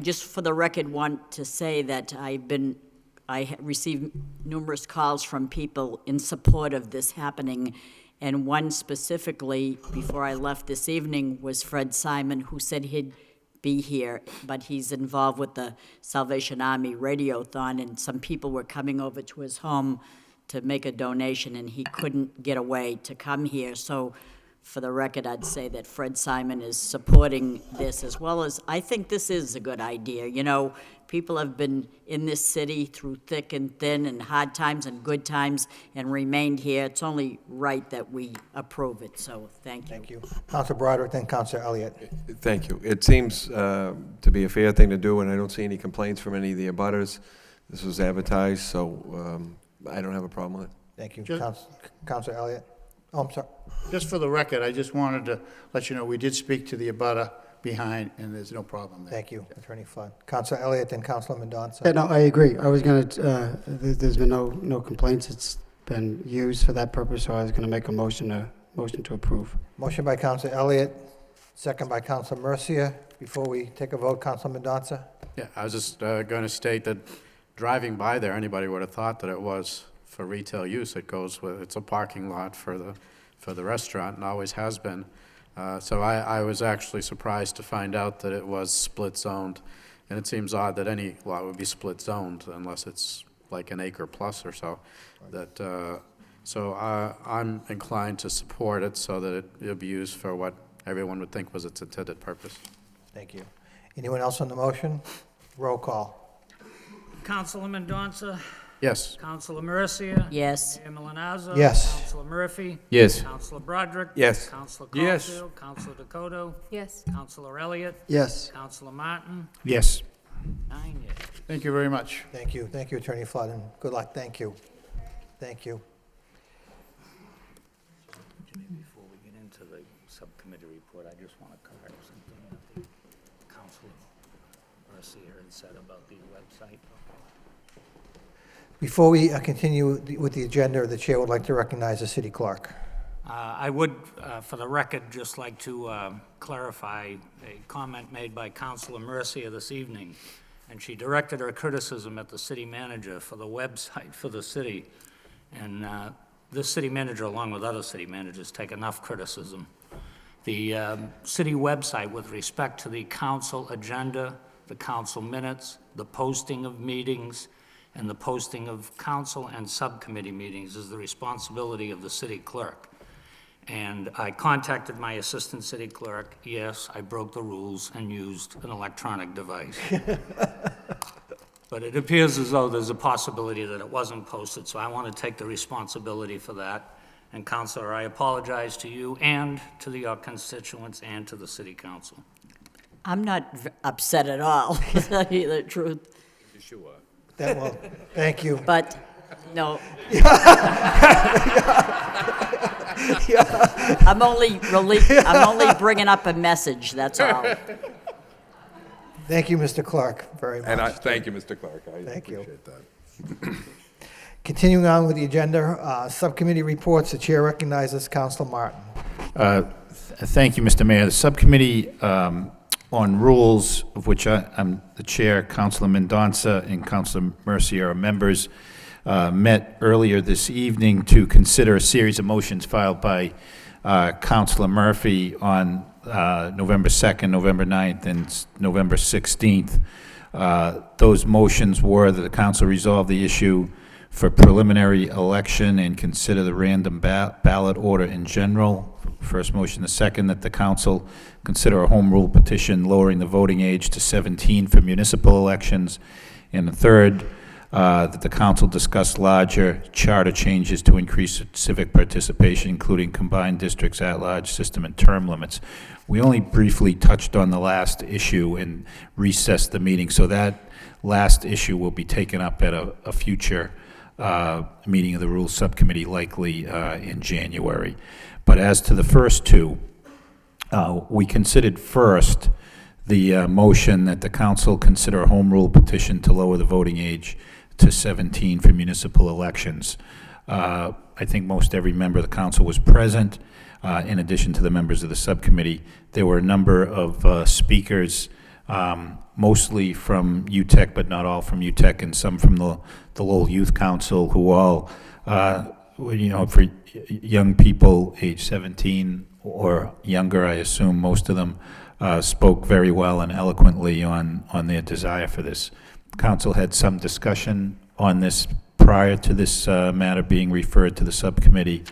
just for the record want to say that I received numerous calls from people in support of this happening, and one specifically, before I left this evening, was Fred Simon, who said he'd be here, but he's involved with the Salvation Army Radiothon, and some people were coming over to his home to make a donation, and he couldn't get away to come here. So for the record, I'd say that Fred Simon is supporting this, as well as I think this is a good idea. You know, people have been in this city through thick and thin and hard times and good times and remained here. It's only right that we approve it, so thank you. Thank you. Councilor Broderick, then Councilor Elliott. Thank you. It seems to be a fair thing to do, and I don't see any complaints from any of the abutters. This was advertised, so I don't have a problem with it. Thank you. Councilor Elliott. Oh, I'm sorry. Just for the record, I just wanted to let you know we did speak to the abutter behind, and there's no problem there. Thank you, Attorney Flood. Councilor Elliott, then Councilor Mendonça. Yeah, no, I agree. I was going to, there's been no complaints. It's been used for that purpose, so I was going to make a motion to approve. Motion by Councilor Elliott, second by Councilor Mercia. Before we take a vote, Councilor Mendonça. Yeah, I was just going to state that driving by there, anybody would have thought that it was for retail use. It's a parking lot for the restaurant, and always has been. So I was actually surprised to find out that it was split zoned, and it seems odd that any lot would be split zoned unless it's like an acre plus or so. So I'm inclined to support it so that it'll be used for what everyone would think was its intended purpose. Thank you. Anyone else on the motion? Roll call. Councilor Mendonça? Yes. Councilor Mercia? Yes. Mayor Milanazzo? Yes. Councilor Murphy? Yes. Councilor Broderick? Yes. Councilor Yes. Caulfield? Councilor Dakota? Yes. Councilor Elliott? Yes. Councilor Martin? Yes. 9 yeas. Thank you very much. Thank you. Thank you, Attorney Flood, and good luck. Thank you. Thank you. Jimmy, before we get into the subcommittee report, I just want to correct something that the Councilor Mercia had said about the website. Before we continue with the agenda, the chair would like to recognize the city clerk. I would, for the record, just like to clarify a comment made by Councilor Mercia this evening, and she directed her criticism at the city manager for the website for the city. And this city manager, along with other city managers, take enough criticism. The city website, with respect to the council agenda, the council minutes, the posting of meetings, and the posting of council and subcommittee meetings, is the responsibility of the city clerk. And I contacted my assistant city clerk. Yes, I broke the rules and used an electronic device. But it appears as though there's a possibility that it wasn't posted, so I want to take the responsibility for that. And Councilor, I apologize to you and to your constituents and to the city council. I'm not upset at all, to tell you the truth. That will, thank you. But, no. I'm only bringing up a message, that's all. Thank you, Mr. Clark, very much. And thank you, Mr. Clark. I Thank you. appreciate that. Continuing on with the agenda, subcommittee reports. The chair recognizes Councilor Martin. Thank you, Mr. Mayor. The subcommittee on rules, of which I'm the chair, Councilor Mendonça and Councilor Mercier are members, met earlier this evening to consider a series of motions filed by Councilor Murphy on November 2nd, November 9th, and November 16th. Those motions were that the council resolve the issue for preliminary election and consider the random ballot order in general. First motion. The second, that the council consider a home rule petition lowering the voting age to 17 for municipal elections. And the third, that the council discuss larger charter changes to increase civic participation, including combined districts, at-large system, and term limits. We only briefly touched on the last issue and recessed the meeting, so that last issue will be taken up at a future meeting of the Rules Subcommittee, likely in January. But as to the first two, we considered first the motion that the council consider a home rule petition to lower the voting age to 17 for municipal elections. I think most every member of the council was present, in addition to the members of the subcommittee. There were a number of speakers, mostly from UTEC, but not all from UTEC, and some from the Lowell Youth Council, who all, for young people age 17 or younger, I assume most of them, spoke very well and eloquently on their desire for this. Council had some discussion on this prior to this matter being referred to the subcommittee,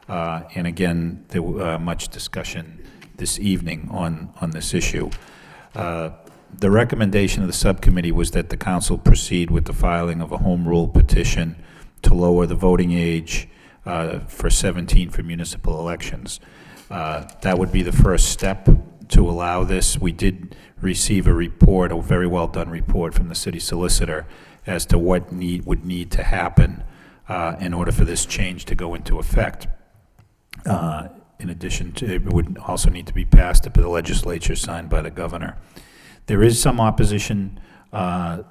and again, there was much discussion this evening on this issue. The recommendation of the subcommittee was that the council proceed with the filing of a home rule petition to lower the voting age for 17 for municipal elections. That would be the first step to allow this. We did receive a report, a very well done report from the city solicitor as to what would need to happen in order for this change to go into effect. In addition to, it would also need to be passed up to the legislature, signed by the governor. There is some opposition to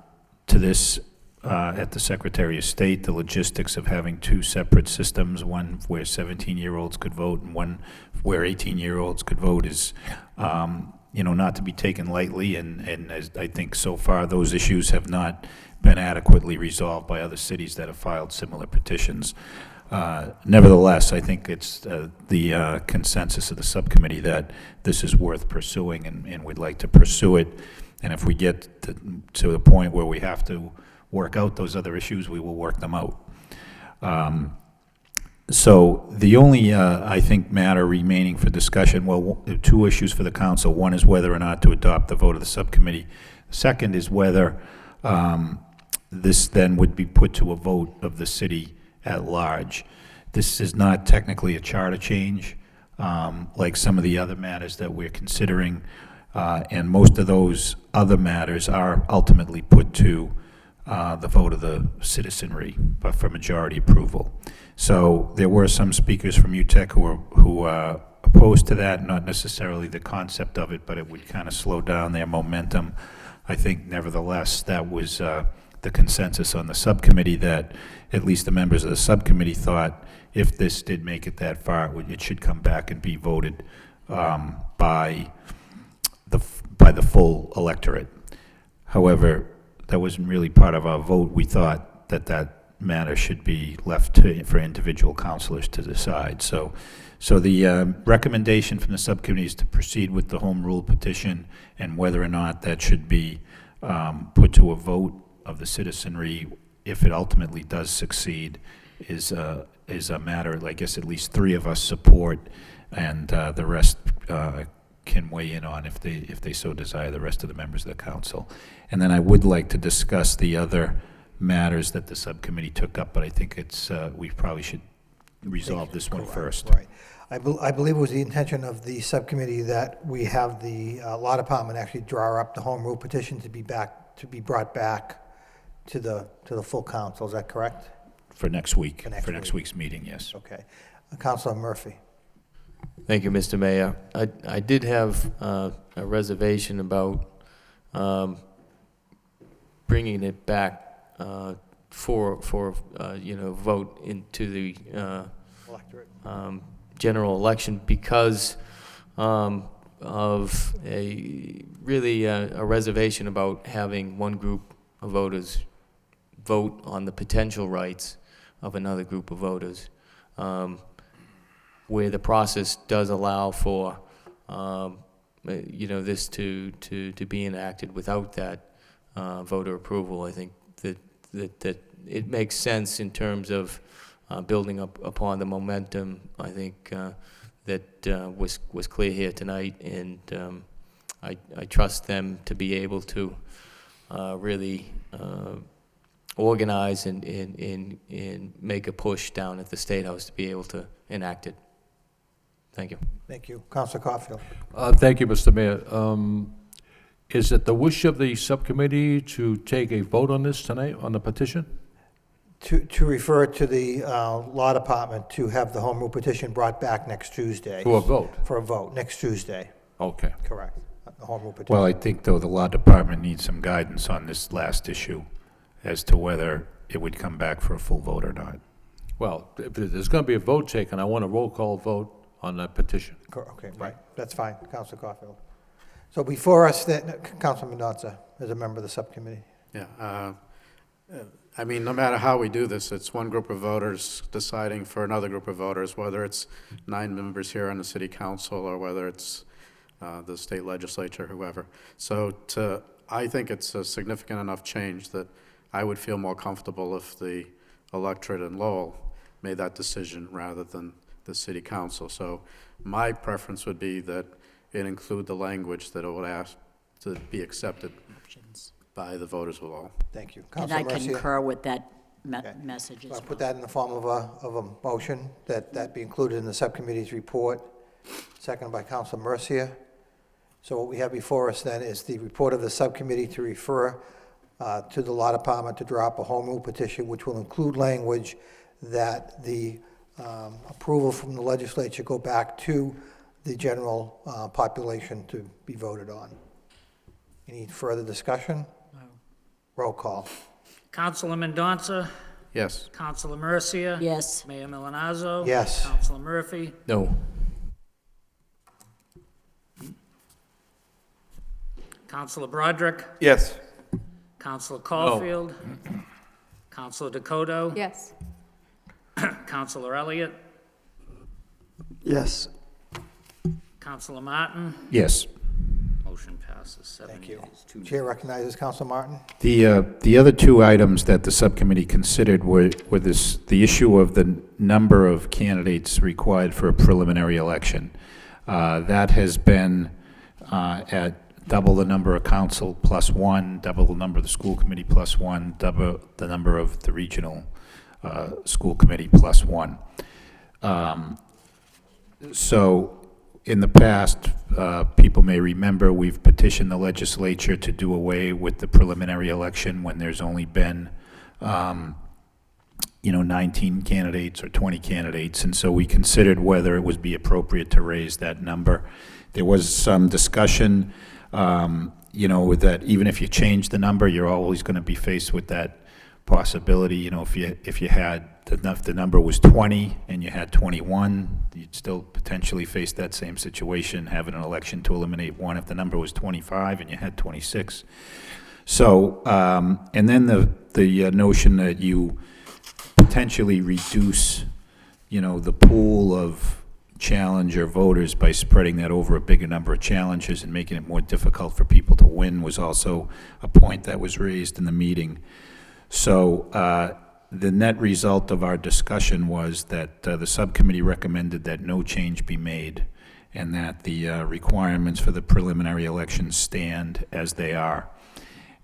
this at the Secretary of State, the logistics of having two separate systems, one where 17-year-olds could vote and one where 18-year-olds could vote, is not to be taken lightly, and as I think so far those issues have not been adequately resolved by other cities that have filed similar petitions. Nevertheless, I think it's the consensus of the subcommittee that this is worth pursuing, and we'd like to pursue it. And if we get to the point where we have to work out those other issues, we will work them out. So the only, I think, matter remaining for discussion, well, two issues for the council. One is whether or not to adopt the vote of the subcommittee. Second is whether this then would be put to a vote of the city at large. This is not technically a charter change, like some of the other matters that we're considering, and most of those other matters are ultimately put to the vote of the citizenry, but for majority approval. So there were some speakers from UTEC who are opposed to that, not necessarily the concept of it, but it would kind of slow down their momentum. I think nevertheless that was the consensus on the subcommittee, that at least the members of the subcommittee thought if this did make it that far, it should come back and be voted by the full electorate. However, that wasn't really part of our vote. We thought that matter should be left for individual councilors to decide. So the recommendation from the subcommittee is to proceed with the home rule petition, and whether or not that should be put to a vote of the citizenry, if it ultimately does succeed, is a matter, I guess, at least three of us support, and the rest can weigh in on if they so desire, the rest of the members of the council. And then I would like to discuss the other matters that the subcommittee took up, but I think it's we probably should resolve this one first. Right. I believe it was the intention of the subcommittee that we have the law department actually draw up the home rule petition to be brought back to the full council. Is that correct? For next week, For next for next week. week's meeting, yes. Okay. Councilor Murphy. Thank you, Mr. Mayor. I did have a reservation about bringing it back for vote into the Electorate. general election because of a reservation about having one group of voters vote on the potential rights of another group of voters, where the process does allow for this to be enacted without that voter approval. I think that it makes sense in terms of building up upon the momentum. I think that was clear here tonight, and I trust them to be able to really organize and make a push down at the State House to be able to enact it. Thank you. Thank you. Councilor Caulfield. Thank you, Mr. Mayor. Is it the wish of the subcommittee to take a vote on this tonight, on the petition? To refer to the law department to have the home rule petition brought back next Tuesday. For a vote? For a vote, next Tuesday. Okay. Correct. The home rule petition. Well, I think, though, the law department needs some guidance on this last issue as to whether it would come back for a full vote or not. Well, if there's going to be a vote taken, I want a roll call vote on that petition. Okay, right. That's fine. Councilor Caulfield. So before us, Councilor Mendoza, as a member of the subcommittee. Yeah, I mean, no matter how we do this, it's one group of voters deciding for another group of voters, whether it's 9 members here on the city council or whether it's the state legislature, whoever. So I think it's a significant enough change that I would feel more comfortable if the electorate in Lowell made that decision rather than the city council. So my preference would be that it include the language that it would ask to be accepted by the voters of Lowell. Thank you. And Councilor I Mercia. concur with that Okay. message as I'll well. put that in the form of a motion, that be included in the subcommittee's report, seconded by Councilor Mercia. So what we have before us then is the report of the subcommittee to refer to the law department to draw up a home rule petition, which will include language that the approval from the legislature go back to the general population to be voted on. Any further discussion? No. Roll call. Councilor Mendoza? Yes. Councilor Mercia? Yes. Mayor Milanazzo? Yes. Councilor Murphy? No. Councilor Broderick? Yes. Councilor Caulfield? Councilor Dakota? Yes. Councilor Elliott? Yes. Councilor Martin? Yes. Motion passes 7 Thank you. yeas, 2 Chair recognizes Councilor Martin. The other two items that the subcommittee considered were the issue of the number of candidates required for a preliminary election. That has been at double the number of council plus one, double the number of the school committee plus one, double the number of the regional school committee plus one. So in the past, people may remember we've petitioned the legislature to do away with the preliminary election when there's only been 19 candidates or 20 candidates, and so we considered whether it would be appropriate to raise that number. There was some discussion, that even if you change the number, you're always going to be faced with that possibility. If you had the number was 20 and you had 21, you'd still potentially face that same situation, having an election to eliminate one. If the number was 25 and you had 26, so and then the notion that you potentially reduce, the pool of challenger voters by spreading that over a bigger number of challenges and making it more difficult for people to win was also a point that was raised in the meeting. So the net result of our discussion was that the subcommittee recommended that no change be made and that the requirements for the preliminary elections stand as they are.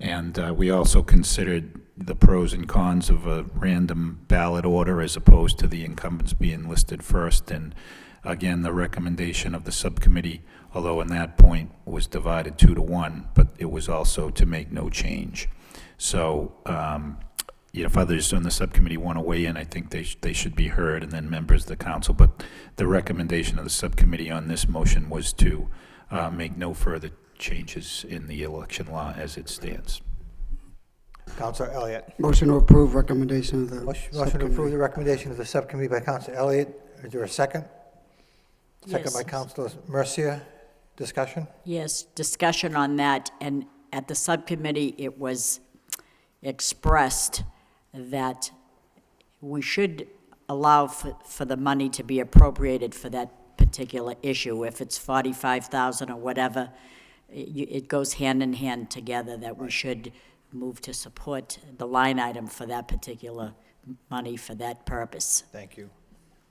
And we also considered the pros and cons of a random ballot order as opposed to the incumbents being listed first. And Again, the recommendation of the subcommittee, although in that point was divided 2-1, but it was also to make no change. So if others on the subcommittee want to weigh in, I think they should be heard, and then members of the council. But the recommendation of the subcommittee on this motion was to make no further changes in the election law as it stands. Councilor Elliott. Motion to approve recommendation of the Motion to subcommittee. approve the recommendation of the subcommittee by Councilor Elliott. Is there a second? Second Yes. by Councilor Mercia. Discussion? Yes, discussion on that, and at the subcommittee, it was expressed that we should allow for the money to be appropriated for that particular issue. If it's 45,000 or whatever, it goes hand in hand together, that we should move to support the line item for that particular money for that purpose. Thank you.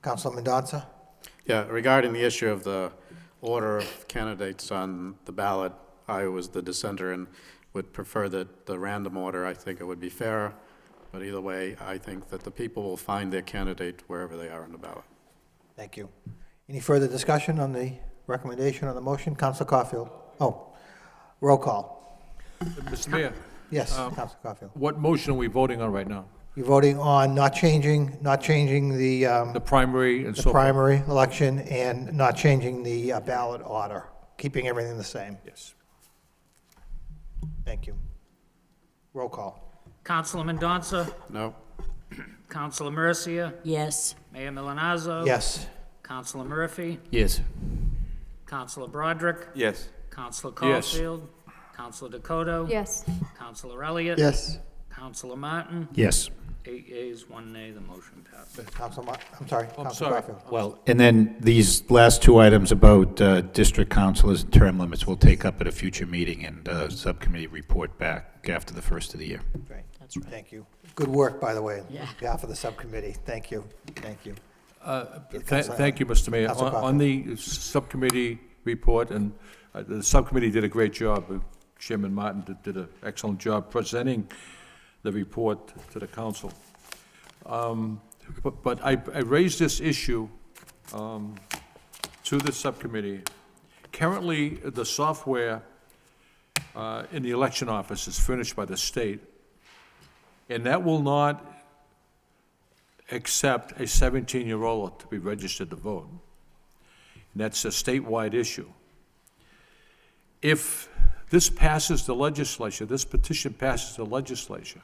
Councilor Mendonça? Yeah, regarding the issue of the order of candidates on the ballot, I was the dissenter and would prefer that the random order. I think it would be fairer, but either way, I think that the people will find their candidate wherever they are on the ballot. Thank you. Any further discussion on the recommendation on the motion? Councilor Caulfield? Oh, roll call. Mr. Mayor, Yes, Councilor Caulfield. what motion are we voting on right now? You're voting on not changing the The primary and so forth? primary election and not changing the ballot order, keeping everything the same. Yes. Thank you. Roll call. Councilor Mendonça, No? Councilor Mercia, Yes, Mayor Milonazo. Yes. Councilor Murphy, Yes. Councilor Broderick, Yes. Councilor Yes. Caulfield, Councilor Dakota. Yes. Councilor Elliott. Yes. Councilor Martin. Yes. 8 yeas, 1 nay, the motion passes. I'm sorry. I'm Councilor sorry. Caulfield. Well, and then these last two items about district councilors and term limits we'll take up at a future meeting and subcommittee report back after the first of the year. Great. that's right. Thank you. Good work, by the way, on Yeah. behalf of the subcommittee. Thank you. Thank you. Thank you, Mr. Mayor. Councilor On the subcommittee report, and the subcommittee did a great job. Chairman Martin did an excellent job presenting the report to the council. But I raised this issue to the subcommittee. Currently, the software in the election office is furnished by the state, and that will not accept a 17-year-old to be registered to vote. And that's a statewide issue. If this passes the legislature, this petition passes the legislature,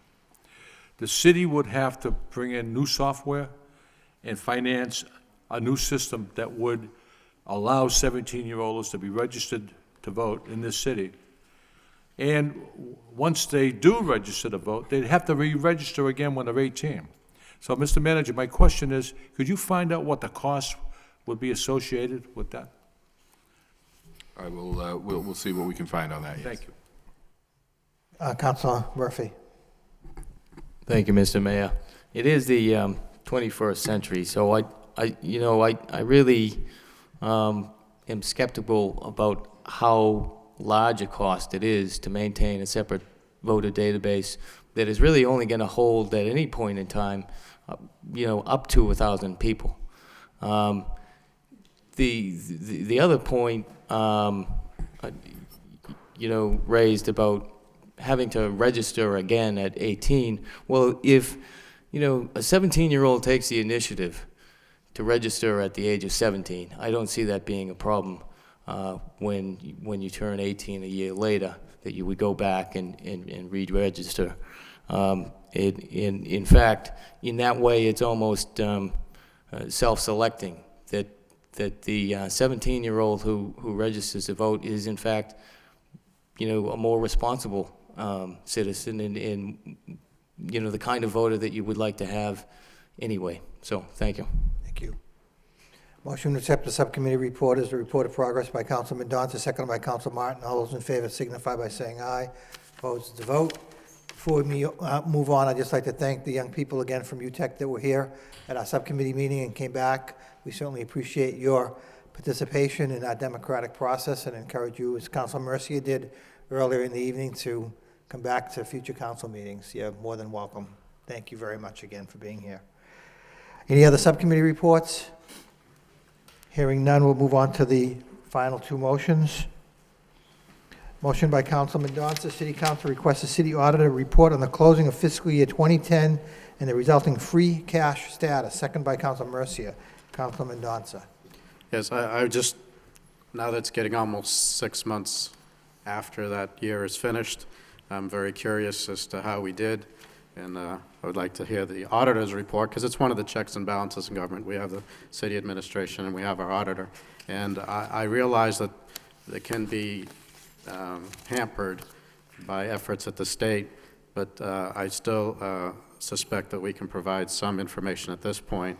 the city would have to bring in new software and finance a new system that would allow 17-year-olds to be registered to vote in this city. And once they do register to vote, they'd have to re-register again when they're 18. So, Mr. Manager, my question is, could you find out what the cost would be associated with that? I will, we'll see what we can find on that, yes. Thank you. Councilor Murphy. Thank you, Mr. Mayor. It is the 21st century, so I really am skeptical about how large a cost it is to maintain a separate voter database that is really only going to hold at any point in time, up to 1,000 people. The other point, raised about having to register again at 18. Well, if, a 17-year-old takes the initiative to register at the age of 17, I don't see that being a problem when you turn 18 a year later, that you would go back and re-register. In fact, in that way, it's almost self-selecting, that the 17-year-old who registers to vote is, in fact, a more responsible citizen and the kind of voter that you would like to have anyway. So, thank you. Thank you. Motion to accept the subcommittee report is the report of progress by Councilor Mendonça, seconded by Councilor Martin. All those in favor signify by saying aye. Opposed to vote. Before we move on, I'd just like to thank the young people again from UTEC that were here at our subcommittee meeting and came back. We certainly appreciate your participation in our democratic process and encourage you, as Councilor Mercia did earlier in the evening, to come back to future council meetings. You're more than welcome. Thank you very much again for being here. Any other subcommittee reports? Hearing none, we'll move on to the final two motions. Motion by Councilman Mendonça, City Council requests the city auditor report on the closing of fiscal year 2010 and the resulting free cash status. Second by Council Mercia. Councilman Mendonça. Yes, I just, now that it's getting almost 6 months after that year is finished, I'm very curious as to how we did, and I would like to hear the auditor's report, because it's one of the checks and balances in government. We have the city administration and we have our auditor, and I realize that it can be hampered by efforts at the state, but I still suspect that we can provide some information at this point.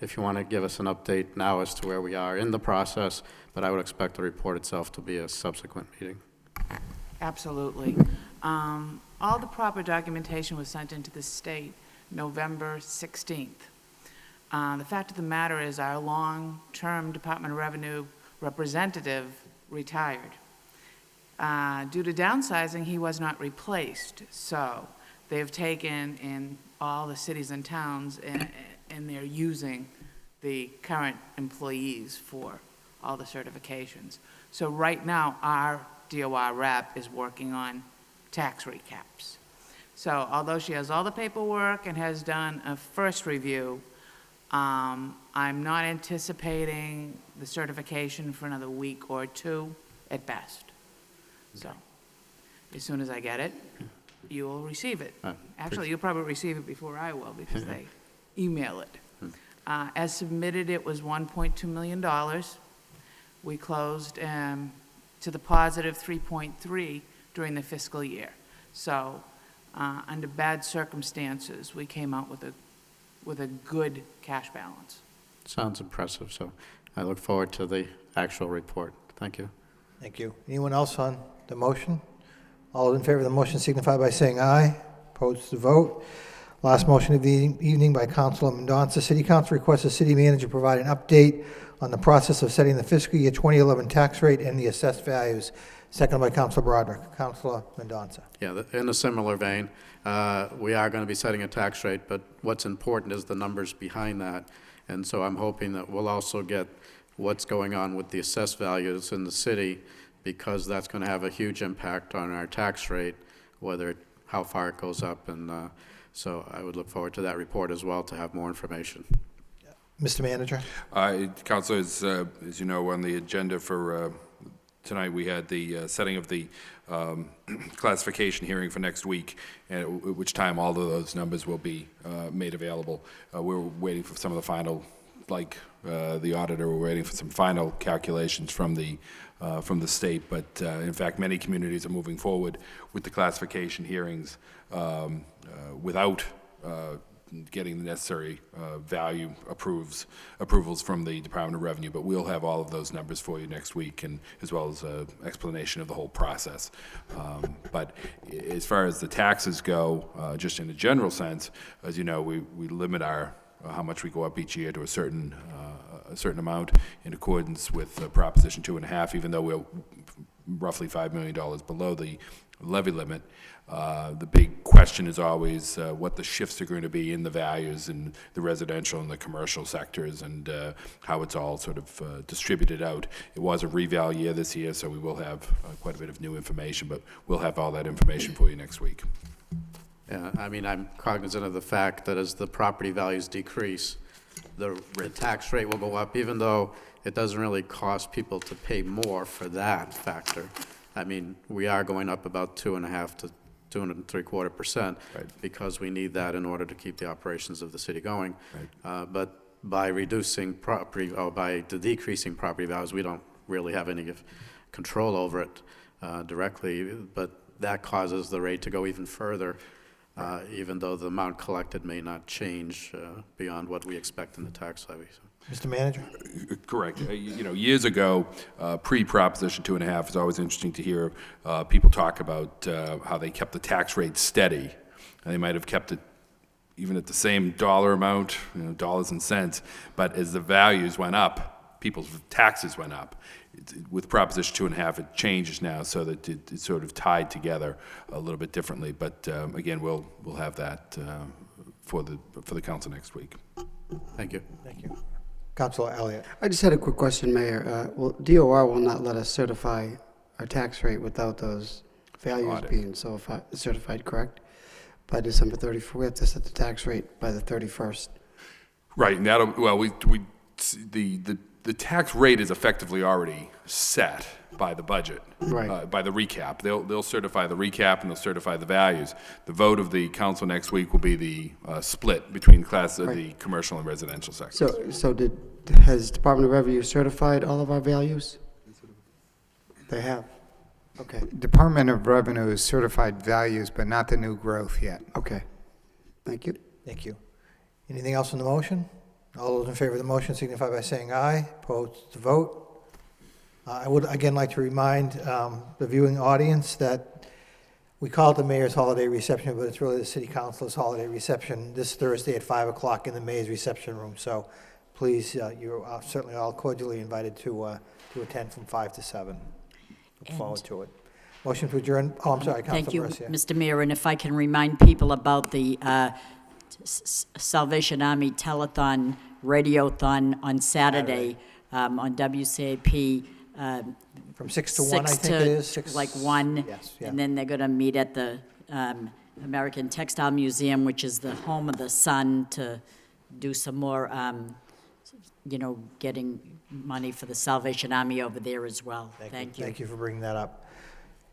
If you want to give us an update now as to where we are in the process, but I would expect the report itself to be a subsequent meeting. Absolutely. All the proper documentation was sent into the state November 16th. The fact of the matter is our long-term Department of Revenue representative retired. Due to downsizing, he was not replaced. So they've taken in all the cities and towns and they're using the current employees for all the certifications. So right now, our DOR rep is working on tax recaps. So although she has all the paperwork and has done a first review, I'm not anticipating the certification for another week or two at best. So as soon as I get it, you will receive it. Actually, you'll probably receive it before I will because they email it. As submitted, it was $1.2 million. We closed to the positive 3.3 during the fiscal year. So under bad circumstances, we came out with a good cash balance. Sounds impressive, so I look forward to the actual report. Thank you. Thank you. Anyone else on the motion? All in favor of the motion signify by saying aye. Opposed to vote. Last motion of the evening by Councilor Mendonça. City Council requests the city manager provide an update on the process of setting the fiscal year 2011 tax rate and the assessed values. Second by Councilor Broderick. Councilor Mendonça. Yeah, in a similar vein, we are going to be setting a tax rate, but what's important is the numbers behind that. And so I'm hoping that we'll also get what's going on with the assessed values in the city, because that's going to have a huge impact on our tax rate, how far it goes up. And so I would look forward to that report as well to have more information. Mr. Manager. Councilor, as you know, on the agenda for tonight, we had the setting of the classification hearing for next week, and at which time all of those numbers will be made available. We're waiting for some of the final, like the auditor, we're waiting for some final calculations from the state, but in fact, many communities are moving forward with the classification hearings without getting the necessary value approvals from the Department of Revenue, but we'll have all of those numbers for you next week, and as well as an explanation of the whole process. But as far as the taxes go, just in a general sense, as you know, we limit our how much we go up each year to a certain amount in accordance with Proposition 2.5, even though we're roughly $5 million below the levy limit. The big question is always what the shifts are going to be in the values in the residential and the commercial sectors, and how it's all sort of distributed out. It was a reval year this year, so we will have quite a bit of new information, but we'll have all that information for you next week. Yeah, I mean, I'm cognizant of the fact that as the property values decrease, the tax rate will go up, even though it doesn't really cost people to pay more for that factor. I mean, we are going up about 2.5 to 2.75%, right, because we need that in order to keep the operations of the city going. Right. But by reducing property, or by decreasing property values, we don't really have any control over it directly, but that causes the rate to go even further. Even though the amount collected may not change beyond what we expect in the tax levy. So. Mr. Manager? Correct. You know, years ago, pre-Proposition 2.5, it's always interesting to hear people talk about how they kept the tax rate steady. And they might have kept it even at the same dollar amount, dollars and cents, but as the values went up, people's taxes went up. With Proposition 2.5, it changes now so that it's sort of tied together a little bit differently. But again, we'll have that for the council next week. Thank you. Thank you. Councilor Elliott. I just had a quick question, Mayor. Well, DOR will not let us certify our tax rate without those values Audit. being certified, correct? By December 31st, we have to set the tax rate by the 31st. Right, and that'll, well, the tax rate is effectively already set by the budget. Right. By the recap. They'll certify the recap and they'll certify the values. The vote of the council next week will be the split between the commercial and residential sectors. So has Department of Revenue certified all of our values? They have. Okay. Department of Revenue has certified values, but not the new growth yet. Okay. Thank you. Thank you. Anything else on the motion? All those in favor of the motion signify by saying aye. Opposed to vote. I would again like to remind the viewing audience that we call it the Mayor's Holiday Reception, but it's really the City Council's Holiday Reception this Thursday at 5 o'clock in the Mayor's Reception Room. So please, you're certainly all cordially invited to attend from 5 to 7. Look forward to it. Motion to adjourn. Oh, I'm sorry, Thank you, Councilor Mercia. Mr. Mayor, and if I can remind people about the Salvation Army Telethon, Radiothon on Saturday on WCAP. From 6 to 1, I think it is. 6, like 1. Yes, yeah. And then they're going to meet at the American Textile Museum, which is the home of the Sun, to do some more, getting money for the Salvation Army over there as well. Thank you. Thank you for bringing that up.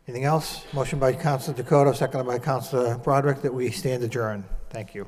Anything else? Motion by Councilor Dakota, seconded by Councilor Broderick, that we stand adjourned. Thank you.